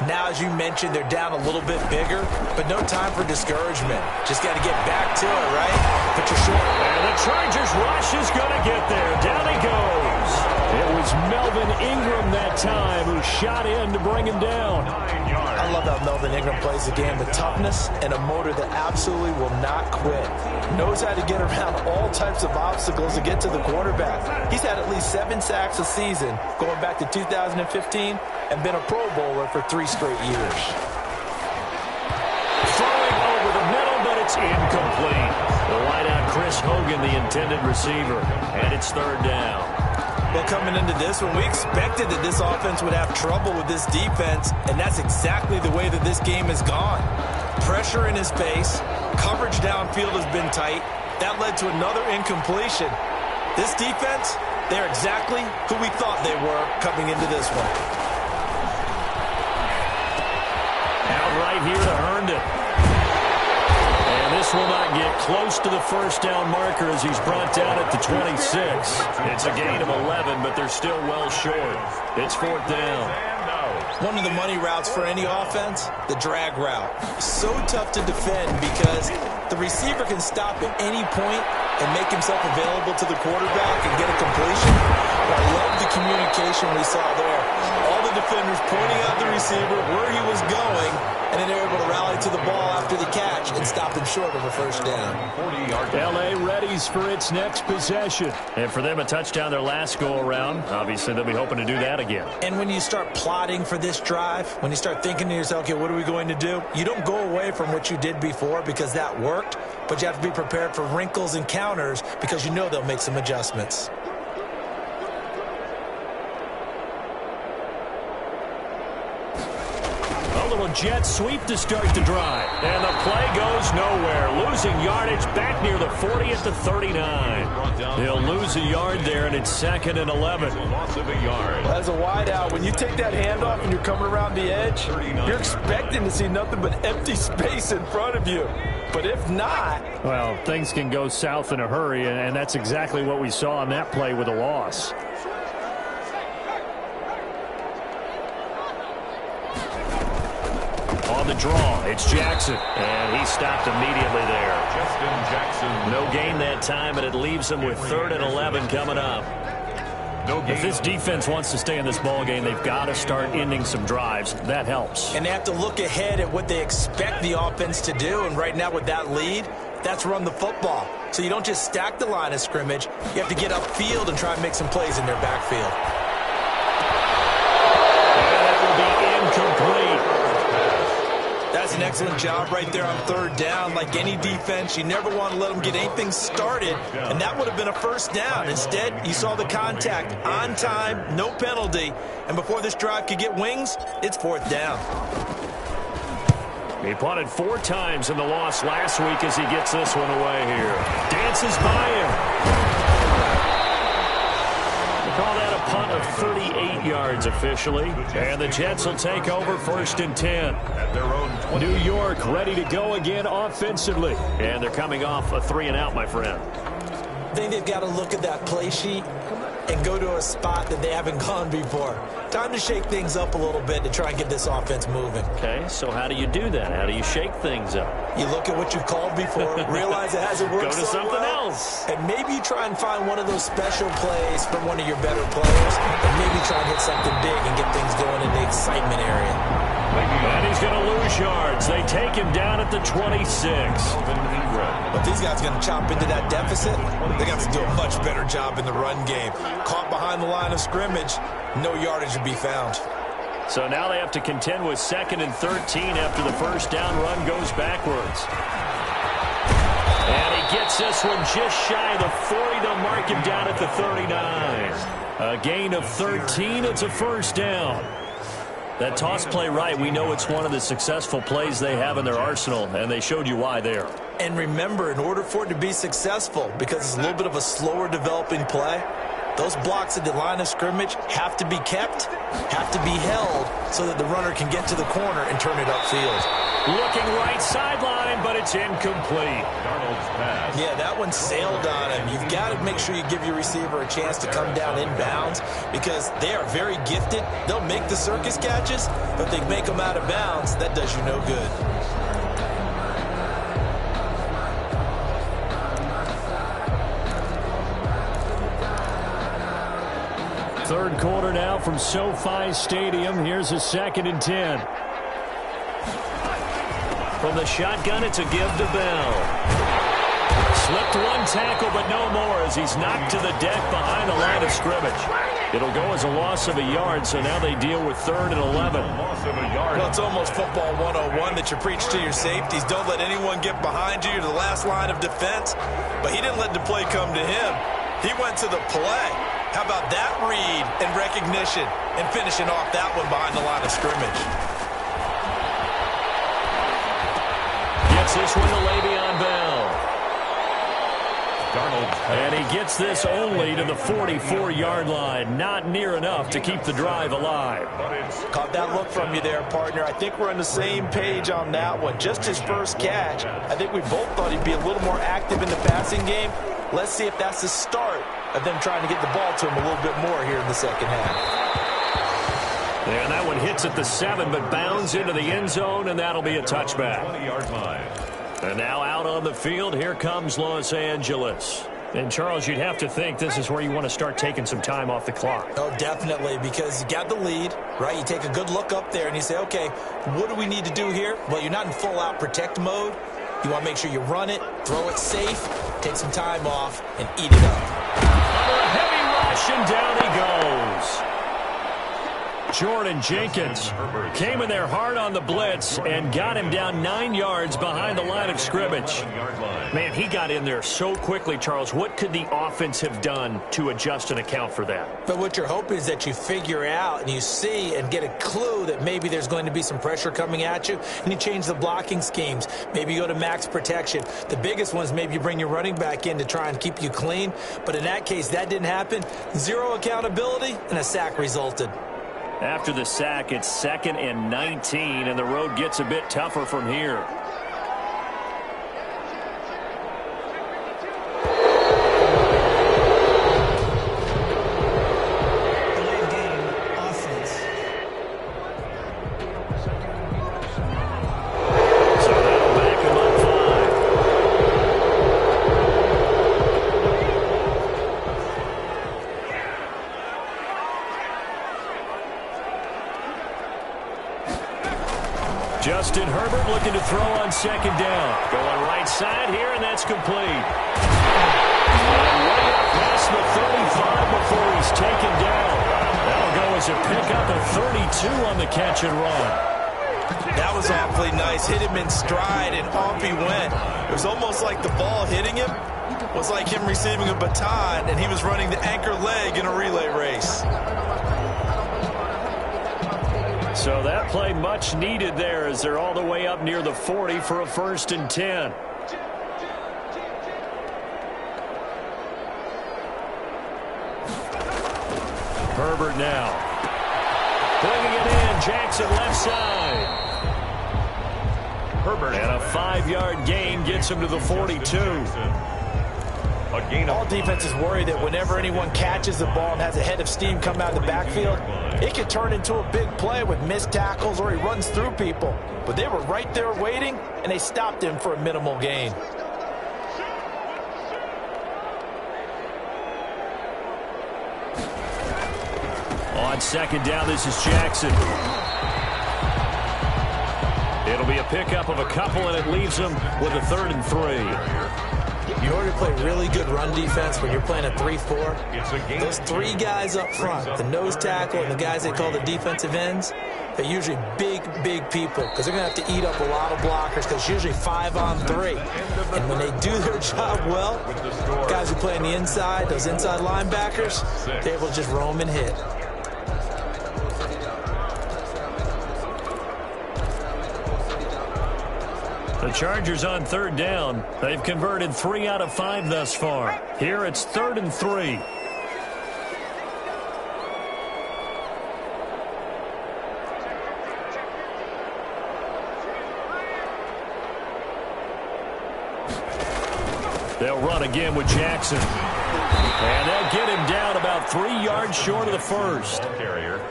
Now, as you mentioned, they're down a little bit bigger, but no time for discouragement. Just got to get back to it, right? Put your short. And the Chargers rush is going to get there. Down he goes. It was Melvin Ingram that time who shot in to bring him down. 9 yards. I love how Melvin Ingram plays the game with toughness and a motor that absolutely will not quit. Knows how to get around all types of obstacles to get to the quarterback. He's had at least 7 sacks a season going back to 2015 and been a Pro Bowler for 3 straight years. Throwing over the middle, but it's incomplete. The wideout Chris Hogan, the intended receiver, and it's third down. Well, coming into this one, we expected that this offense would have trouble with this defense, and that's exactly the way that this game has gone. Pressure in his face, coverage downfield has been tight. That led to another incompletion. This defense, they're exactly who we thought they were coming into this one. Out right here to Herndon. And this will not get close to the first down marker as he's brought down at the 26. It's a gain of 11, but they're still well short. It's fourth down. One of the money routes for any offense, the drag route. So tough to defend because the receiver can stop at any point and make himself available to the quarterback and get a completion. But I love the communication we saw there. All the defenders pointing out the receiver, where he was going, and then they were able to rally to the ball after the catch and stop him short of a first down. L.A. readies for its next possession. And for them, a touchdown their last go-around. Obviously, they'll be hoping to do that again. And when you start plotting for this drive, when you start thinking to yourself, okay, what are we going to do? You don't go away from what you did before because that worked, but you have to be prepared for wrinkles and counters because you know they'll make some adjustments. Jet sweep to start the drive. And the play goes nowhere. Losing yardage back near the 40 at the 39. He'll lose a yard there, and it's 2nd and 11. Loss of a yard. As a wideout, when you take that handoff and you're coming around the edge, you're expecting to see nothing but empty space in front of you. But if not... Well, things can go south in a hurry, and that's exactly what we saw on that play with a loss. On the draw, it's Jackson, and he stopped immediately there. Justin Jackson. No gain that time, and it leaves him with 3rd and 11 coming up. If this defense wants to stay in this ball game, they've got to start ending some drives. That helps. And they have to look ahead at what they expect the offense to do, and right now with that lead, that's run the football. So you don't just stack the line of scrimmage. You have to get upfield and try and make some plays in their backfield. does an excellent job right there on third down. Like any defense, you never want to let them get anything started, and that would have been a first down. Instead, you saw the contact on time, no penalty, and before this drive could get wings, it's fourth down. He punted 4 times in the loss last week as he gets this one away here. Dances by him. We'll call that a punt of 38 yards officially. And the Jets will take over 1st and 10. At their own 20. New York ready to go again offensively. And thee coming off a 3-and-out, my friend. I think they've got to look at that play sheet and go to a spot that they haven't gone before. Time to shake things up a little bit to try and get this offense moving. Okay, so how do you do that? How do you shake things up? You look at what you've called before, realize it hasn't worked Go to so something well, else. and maybe you try and find one of those special plays from one of your better players, and maybe try and hit something big and get things going in the excitement area. And he's going to lose yards. They take him down at the 26. But these guys are going to chop into that deficit. They got to do a much better job in the run game. Caught behind the line of scrimmage, no yardage to be found. So now they have to contend with 2nd and 13 after the first down run goes backwards. And he gets this one just shy of the 40. They'll mark him down at the 39. A gain of 13. It's a first down. That toss play right, we know it's one of the successful plays they have in their arsenal, and they showed you why there. And remember, in order for it to be successful, because it's a little bit of a slower developing play, those blocks at the line of scrimmage have to be kept, have to be held, so that the runner can get to the corner and turn it upfield. Looking right sideline, but it's incomplete. Yeah, that one sailed on him. You've got to make sure you give your receiver a chance to come down inbounds because they are very gifted. They'll make the circus catches, but if they make them out of bounds, that does you no good. Third quarter now from SoFi Stadium. Here's a 2nd and 10. From the shotgun, it's a give to Bell. Slipped one tackle, but no more as he's knocked to the deck behind the line of scrimmage. It'll go as a loss of a yard, so now they deal with 3rd and 11. Well, it's almost football 101 that you preach to your safeties. Don't let anyone get behind you. You're the last line of defense. But he didn't let the play come to him. He went to the play. How about that read and recognition and finishing off that one behind the line of scrimmage? Gets this one to Le'Veon Bell. And he gets this only to the 44-yard line. Not near enough to keep the drive alive. Caught that look from you there, partner. I think we're on the same page on that one. Just his first catch. I think we both thought he'd be a little more active in the passing game. Let's see if that's the start of them trying to get the ball to him a little bit more here in the second half. And that one hits at the 7, but bounds into the end zone, and that'll be a touchback. 20-yard line. And now out on the field, here comes Los Angeles. And, Charles, you'd have to think this is where you want to start taking some time off the clock. Oh, definitely, because you got the lead, right? You take a good look up there, and you say, okay, what do we need to do here? Well, you're not in full-out protect mode. You want to make sure you run it, throw it safe, take some time off, and eat it up. Under a heavy rush, and down he goes. Jordan Jenkins came in there hard on the blitz and got him down 9 yards behind the line of scrimmage. Man, he got in there so quickly, Charles. What could the offense have done to adjust and account for that? But what you're hoping is that you figure out and you see and get a clue that maybe there's going to be some pressure coming at you, and you change the blocking schemes. Maybe you go to max protection. The biggest one is maybe you bring your running back in to try and keep you clean. But in that case, that didn't happen. Zero accountability, and a sack resulted. After the sack, it's 2nd and 19, and the road gets a bit tougher from here. Justin Herbert looking to throw on 2nd down. Going right side here, and that's complete. And way up past the 35 before he's taken down. That'll go as a pickup of 32 on the catch and run. That was awfully nice. Hit him in stride, and off he went. It was almost like the ball hitting him was like him receiving a baton, and he was running the anchor leg in a relay race. So that play much needed there as they're all the way up near the 40 for a 1st and 10. Herbert now. Bringing it in. Jackson left side. Herbert. And a 5-yard gain gets him to the 42. All defenses worry that whenever anyone catches the ball and has a head of steam come out of the backfield, it could turn into a big play with missed tackles or he runs through people. But they were right there waiting, and they stopped him for a minimal gain. On 2nd down, this is Jackson. It'll be a pickup of a couple, and it leaves him with a 3rd and 3. In order to play really good run defense when you're playing a 3-4, those 3 guys up front, the nose tackle and the guys they call the defensive ends, they're usually big people because they're going to have to eat up a lot of blockers because it's usually 5 on 3. And when they do their job well, guys who play on the inside, those inside linebackers, they're able to just roam and hit. The Chargers on 3rd down. They've converted 3 out of 5 thus far. Here it's 3rd and 3. They'll run again with Jackson. And they'll get him down about 3 yards short of the 1st. Carrier.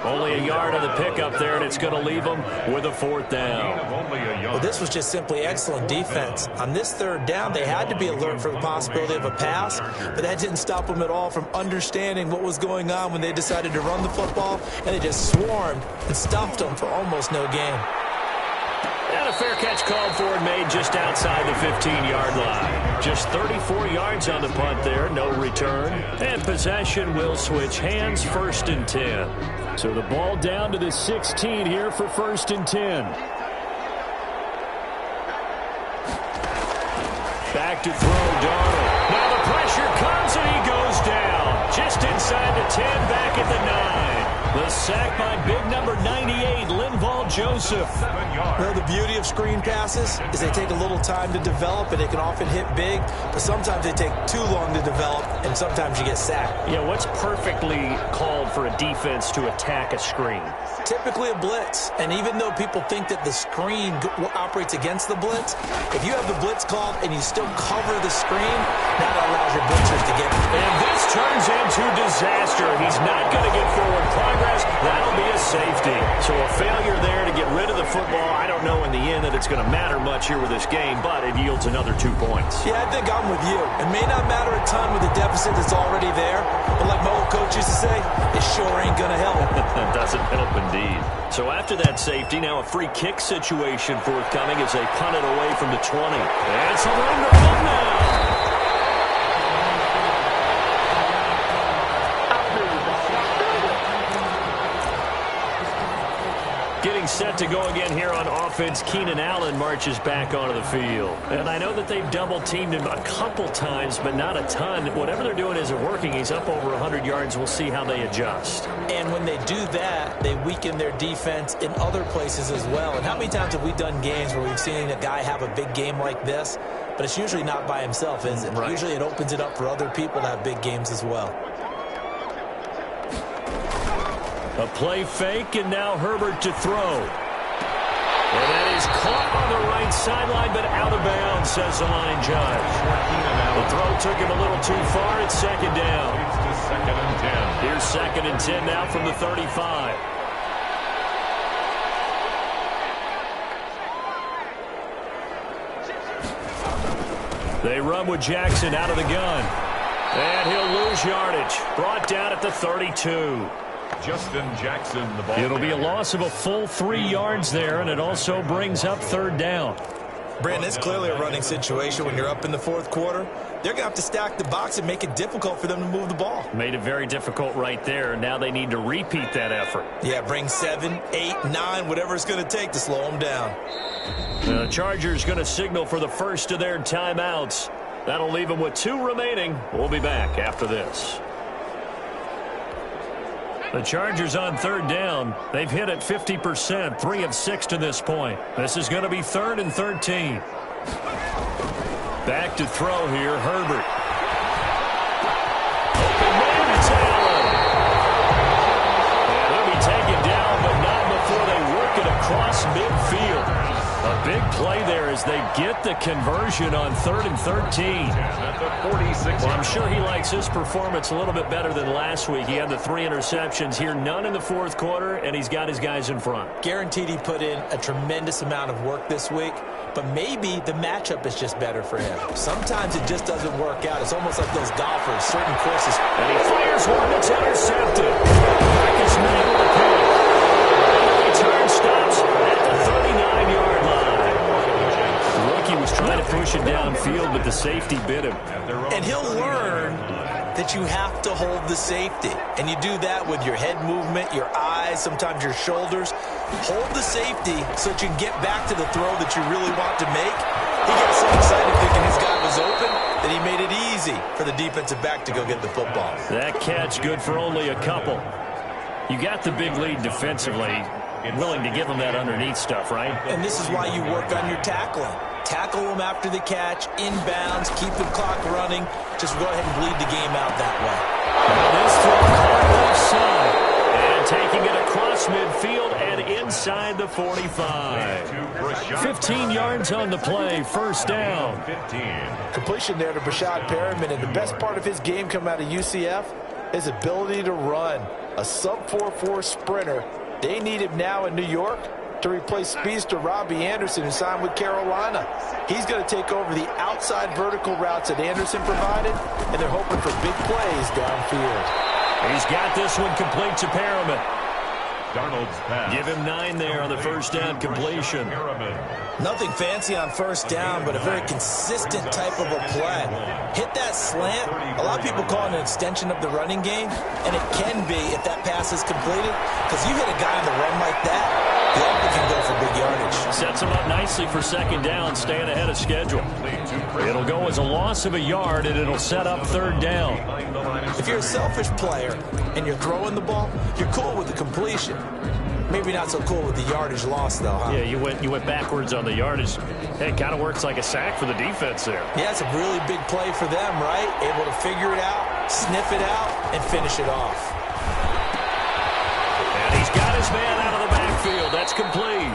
Only a yard on the pickup there, and it's going to leave them with a 4th down. Well, this was just simply excellent defense. On this 3rd down, they had to be alert for the possibility of a pass, but that didn't stop them at all from understanding what was going on when they decided to run the football, and they just swarmed and stuffed them for almost no gain. And a fair catch called for and made just outside the 15-yard line. Just 34 yards on the punt there, no return. And possession will switch hands, 1st and 10. So the ball down to the 16 here for 1st and 10. Back to throw, Darnold. Now the pressure comes and he goes down. Just inside the 10, back at the 9. The sack by big number 98, Linval Joseph. Well, the beauty of screen passes is they take a little time to develop, and they can often hit big, but sometimes they take too long to develop, and sometimes you get sacked. Yeah, what's perfectly called for a defense to attack a screen? Typically a blitz, and even though people think that the screen operates against the blitz, if you have the blitz called and you still cover the screen, that allows your blitzers to get. And this turns into disaster. He's not going to get forward progress. That'll be a safety. So a failure there to get rid of the football. I don't know in the end that it's going to matter much here with this game, but it yields another 2 points. Yeah, I think I'm with you. It may not matter a ton with the deficit that's already there, but like my old coach used to say, it sure ain't going to help. It doesn't help indeed. So after that safety, now a free kick situation forthcoming as they punt it away from the 20. And it's a run to run now. Getting set to go again here on offense, Keenan Allen marches back onto the field. And I know that they've double-teamed him a couple times, but not a ton. Whatever they're doing isn't working. He's up over 100 yards. We'll see how they adjust. And when they do that, they weaken their defense in other places as well. And how many times have we done games where we've seen a guy have a big game like this, but it's usually not by himself, is it? Right. Usually it opens it up for other people to have big games as well. A play fake, and now Herbert to throw. And that is caught on the right sideline, but out of bounds, says the line judge. The throw took him a little too far. It's 2nd down. It's 2nd and 10. Here's 2nd and 10 now from the 35. They run with Jackson out of the gun. And he'll lose yardage. Brought down at the 32. Justin Jackson, the ball. It'll be a loss of a full 3 yards there, and it also brings up 3rd down. Brandon, it's clearly a running situation when you're up in the fourth quarter. They're going to have to stack the box and make it difficult for them to move the ball. Made it very difficult right there. Now they need to repeat that effort. Yeah, bring 7, 8, 9, whatever it's going to take to slow them down. The Chargers going to signal for the first of their timeouts. That'll leave them with 2 remaining. We'll be back after this. The Chargers on third down. They've hit it 50%, 3 of 6 to this point. This is going to be 3rd and 13. Back to throw here, Herbert. Open man, it's Allen. And they'll be taken down, but not before they work it across midfield. A big play there as they get the conversion on 3rd and 13. At the 46. Well, I'm sure he likes his performance a little bit better than last week. He had the 3 interceptions here, none in the fourth quarter, and he's got his guys in front. Guaranteed he put in a tremendous amount of work this week, but maybe the matchup is just better for him. Sometimes it just doesn't work out. It's almost like those golfers, certain courses. And he fires one that's intercepted. Marcus May with the pick. Return stops at the 39-yard line. The rookie was trying to push it downfield, but the safety bit him. And he'll learn that you have to hold the safety. And you do that with your head movement, your eyes, sometimes your shoulders. Hold the safety so that you can get back to the throw that you really want to make. He got so excited thinking his guy was open that he made it easy for the defensive back to go get the football. That catch good for only a couple. You got the big lead defensively. Willing to give them that underneath stuff, right? And this is why you work on your tackling. Tackle them after the catch, inbounds, keep the clock running. Just go ahead and bleed the game out that way. This throw caught left side. And taking it across midfield and inside the 45. 15 yards on the play, first down. 15. Completion there to Brashad Perriman, and the best part of his game coming out of UCF, his ability to run. A sub-4.4 sprinter. They need him now in New York to replace speedster Robbie Anderson, who signed with Carolina. He's going to take over the outside vertical routes that Anderson provided, and they're hoping for big plays downfield. He's got this one complete to Perriman. Darnold's pass. Give him 9 there on the first down completion. Nothing fancy on first down, but a very consistent type of a play. Hit that slant. A lot of people call it an extension of the running game, and it can be if that pass is completed, because you hit a guy on the run like that, he often can go for big yardage. Sets him up nicely for second down, staying ahead of schedule. It'll go as a loss of a yard, and it'll set up third down. If you're a selfish player and you're throwing the ball, you're cool with the completion. Maybe not so cool with the yardage loss, though, huh? Yeah, you went backwards on the yardage. It kind of works like a sack for the defense there. Yeah, it's a really big play for them, right? Able to figure it out, sniff it out, and finish it off. And he's got his man out of the backfield. That's complete.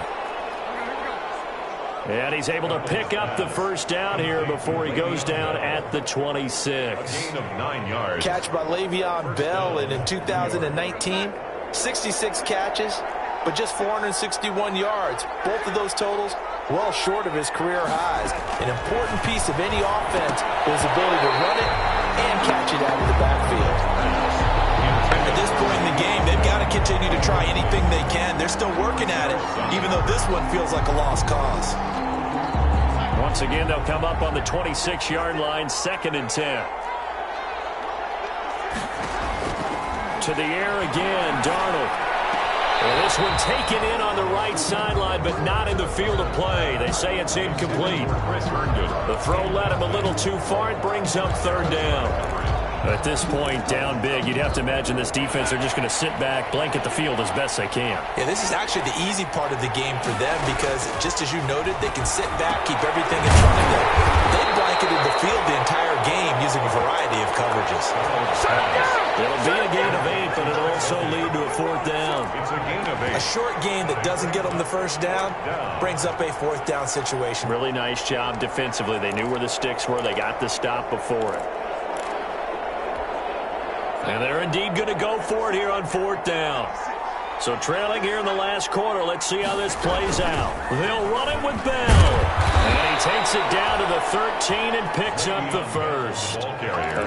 And he's able to pick up the first down here before he goes down at the 26. A gain of 9 yards. Catch by Le'Veon Bell, and in 2019, 66 catches, but just 461 yards. Both of those totals well short of his career highs. An important piece of any offense is his ability to run it and catch it out of the backfield. At this point in the game, they've got to continue to try anything they can. They're still working at it, even though this one feels like a lost cause. Once again, they'll come up on the 26-yard line, 2nd and 10. To the air again, Darnold. And this one taken in on the right sideline, but not in the field of play. They say it's incomplete. The throw led him a little too far. It brings up third down. At this point, down big, you'd have to imagine this defense are just going to sit back, blanket the field as best they can. Yeah, this is actually the easy part of the game for them because, just as you noted, they can sit back, keep everything in front of them. They blanketed the field the entire game using a variety of coverages. It'll be a gain of 8, but it'll also lead to a fourth down. It's a gain of 8. A short gain that doesn't get them the first down brings up a fourth down situation. Really nice job defensively. They knew where the sticks were. They got the stop before it. And they're indeed going to go for it here on fourth down. So trailing here in the last quarter, let's see how this plays out. They'll run it with Bell. And he takes it down to the 13 and picks up the first.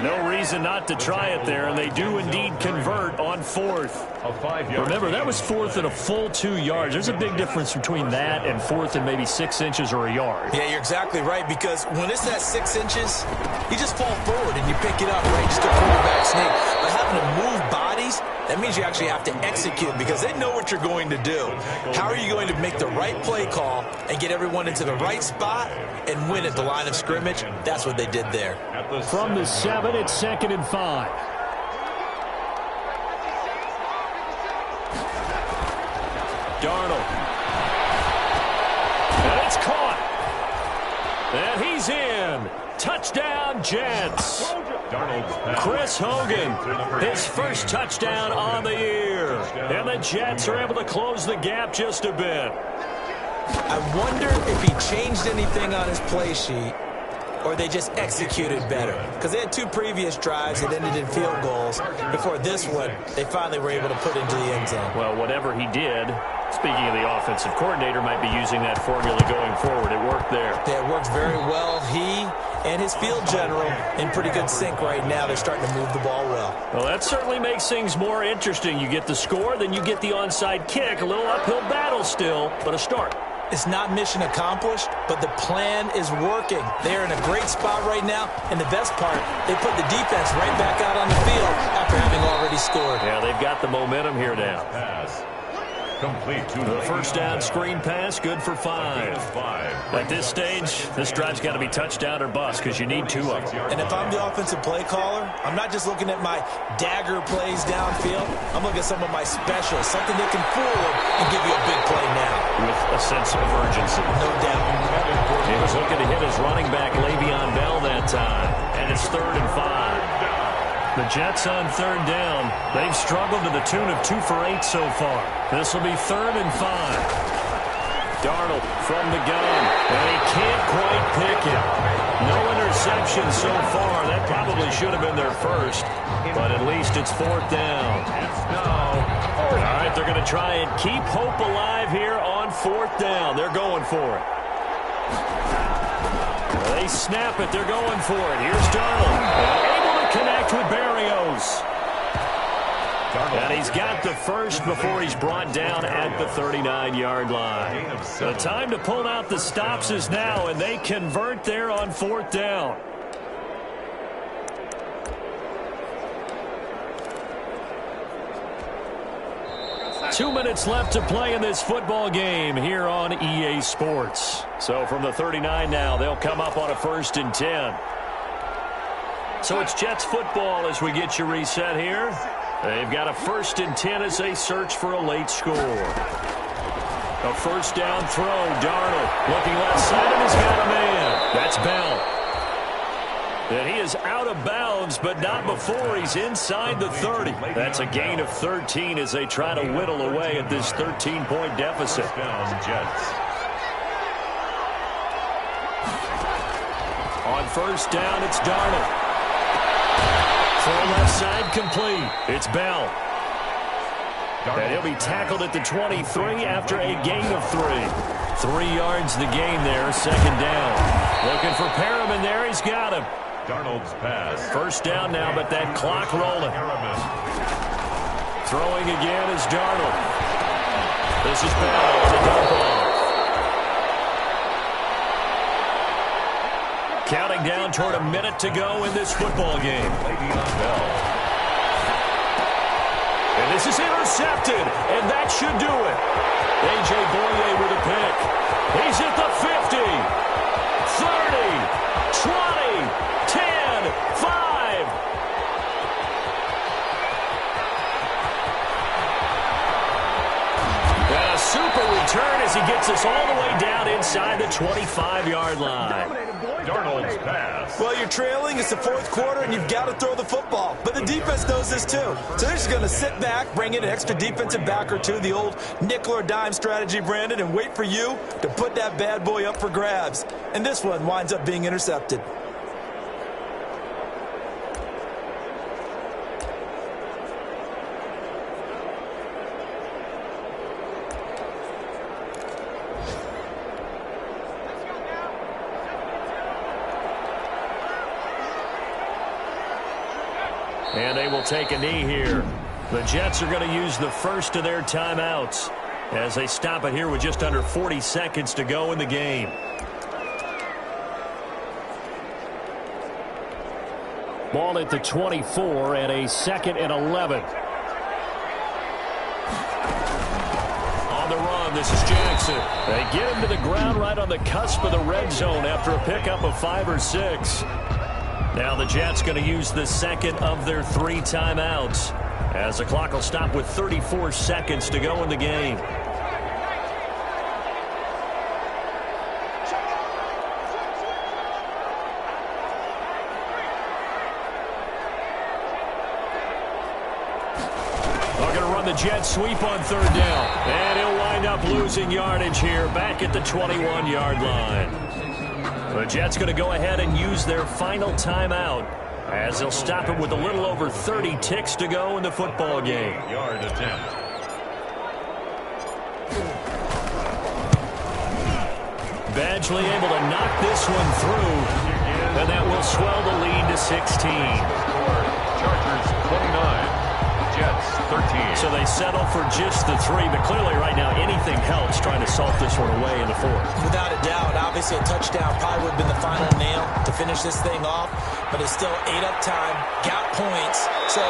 No reason not to try it there, and they do indeed convert on fourth. Remember, that was fourth and a full 2 yards. There's a big difference between that and fourth and maybe 6 inches or a yard. Yeah, you're exactly right, because when it's that 6 inches, you just fall forward and you pick it up, right? Just a quarterback sneak. But having to move bodies, that means you actually have to execute because they know what you're going to do. How are you going to make the right play call and get everyone into the right spot and win at the line of scrimmage? That's what they did there. From the 7, it's 2nd and 5. Darnold. And it's caught. And he's in. Touchdown, Jets. Chris Hogan, his first touchdown on the year. And the Jets are able to close the gap just a bit. I wonder if he changed anything on his play sheet or they just executed better. Because they had 2 previous drives that ended in field goals. Before this one, they finally were able to put into the end zone. Well, whatever he did, speaking of the offensive coordinator, might be using that formula going forward. It worked there. Yeah, it worked very well. He and his field general in pretty good sync right now. They're starting to move the ball well. Well, that certainly makes things more interesting. You get the score, then you get the onside kick. A little uphill battle still, but a start. It's not mission accomplished, but the plan is working. They are in a great spot right now, and the best part, they put the defense right back out on the field after having already scored. Yeah, they've got the momentum here now. Pass. Complete to The first down screen pass, good for 5. At this stage, this drive's got to be touchdown or bust because you need 2 of them. And if I'm the offensive play caller, I'm not just looking at my dagger plays downfield. I'm looking at some of my specials, something that can fool them and give you a big play now. With a sense of urgency. No doubt. He was looking to hit his running back, Le'Veon Bell, that time. And it's 3rd and 5. The Jets on 3rd down. They've struggled to the tune of 2 for 8 so far. This will be 3rd and 5. Darnold from the gun, and he can't quite pick it. No interception so far. That probably should have been their first, but at least it's 4th down. All right, they're going to try and keep hope alive here on 4th down. They're going for it. They snap it. They're going for it. Here's Darnold. Connect with Barrios. And he's got the first before he's brought down at the 39-yard line. The time to pull out the stops is now, and they convert there on 4th down. Two minutes left to play in this football game here on EA Sports. So from the 39 now, they'll come up on a 1st and 10. So it's Jets football as we get you reset here. They've got a 1st and 10 as they search for a late score. A 1st down throw. Darnold looking left side and he's got a man. That's Bell. And he is out of bounds, but not before he's inside the 30. That's a gain of 13 as they try to whittle away at this 13-point deficit. On 1st down, it's Darnold. Throw left side complete. It's Bell. And he'll be tackled at the 23 after a gain of 3. 3 yards the gain there, 2nd down. Looking for Perriman there. He's got him. Darnold's pass. 1st down now, but that clock rolling. Throwing again is Darnold. This is Bell. The dump off. Counting down toward a minute to go in this football game. And this is intercepted, and that should do it. A.J. Boye with a pick. He's at the 50, 30, 20, 10, 5. And a super return as he gets us all the way down inside the 25-yard line. Darnold's pass. Well, you're trailing. It's the 4th quarter, and you've got to throw the football. But the defense knows this, too. So they're just going to sit back, bring in an extra defensive back or two, the old nickel or dime strategy, Brandon, and wait for you to put that bad boy up for grabs. And this one winds up being intercepted. And they will take a knee here. The Jets are going to use the first of their timeouts as they stop it here with just under 40 seconds to go in the game. Ball at the 24 and a 2nd and 11. On the run, this is Jackson. They get him to the ground right on the cusp of the red zone after a pickup of 5 or 6. Now the Jets going to use the second of their 3 timeouts as the clock will stop with 34 seconds to go in the game. The Jets sweep on 3rd down, and he'll wind up losing yardage here back at the 21-yard line. The Jets going to go ahead and use their final timeout as they'll stop it with a little over 30 ticks to go in the football game. Yard attempt. Badgley able to knock this one through, and that will swell the lead to 16. Chargers 29. Jets 13. So they settle for just the 3, but clearly right now anything helps trying to salt this one away in the 4th. Without a doubt, obviously a touchdown probably would have been the final nail to finish this thing off, but it's still ate up time, got points, so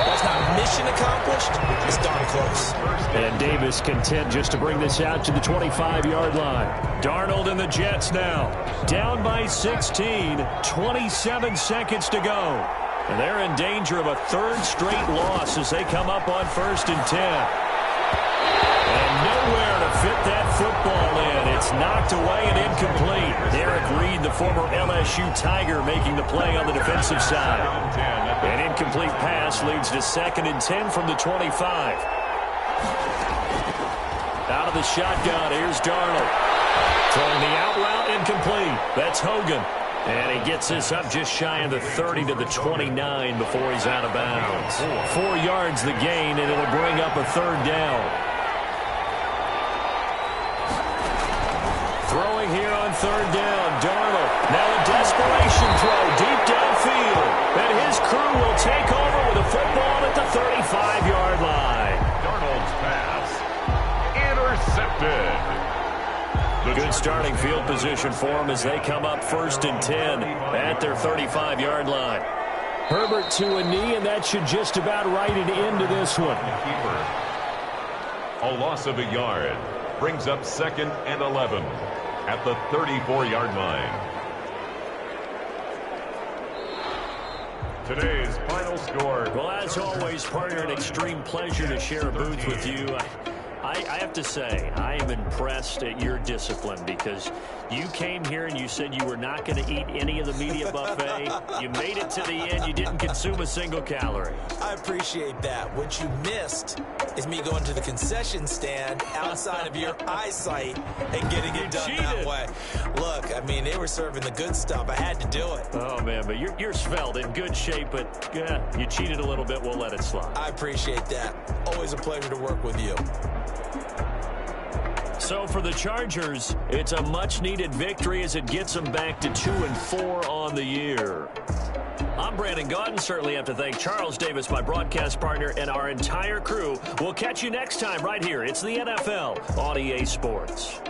that's not mission accomplished, it's darn close. And Davis content just to bring this out to the 25-yard line. Darnold and the Jets now down by 16, 27 seconds to go. And they're in danger of a 3rd straight loss as they come up on 1st and 10. And nowhere to fit that football in. It's knocked away and incomplete. Derek Reed, the former LSU Tiger, making the play on the defensive side. An incomplete pass leads to 2nd and 10 from the 25. Out of the shotgun, here's Darnold. Throwing the out route, incomplete. That's Hogan. And he gets this up just shy of the 30 to the 29 before he's out of bounds. 4 yards the gain, and it'll bring up a 3rd down. Throwing here on 3rd down, Darnold. Now a desperation throw deep downfield. And his crew will take over with a football at the 35-yard line. Darnold's pass intercepted. Good starting field position for them as they come up 1st and 10 at their 35-yard line. Herbert to a knee, and that should just about write it into this one. A loss of a yard brings up 2nd and 11 at the 34-yard line. Today's final score. Well, as always, partner, an extreme pleasure to share a booth with you. I have to say, I am impressed at your discipline because you came here and you said you were not going to eat any of the media buffet. You made it to the end. You didn't consume a single calorie. I appreciate that. What you missed is me going to the concession stand outside of your eyesight and getting it done that way. Look, I mean, they were serving the good stuff. I had to do it. Oh, man, but you're svelte, in good shape, but yeah, you cheated a little bit. We'll let it slide. I appreciate that. Always a pleasure to work with you. So for the Chargers, it's a much-needed victory as it gets them back to 2-4 on the year. I'm Brandon Gaudin. Certainly have to thank Charles Davis, my broadcast partner, and our entire crew. We'll catch you next time right here. It's the NFL on EA Sports.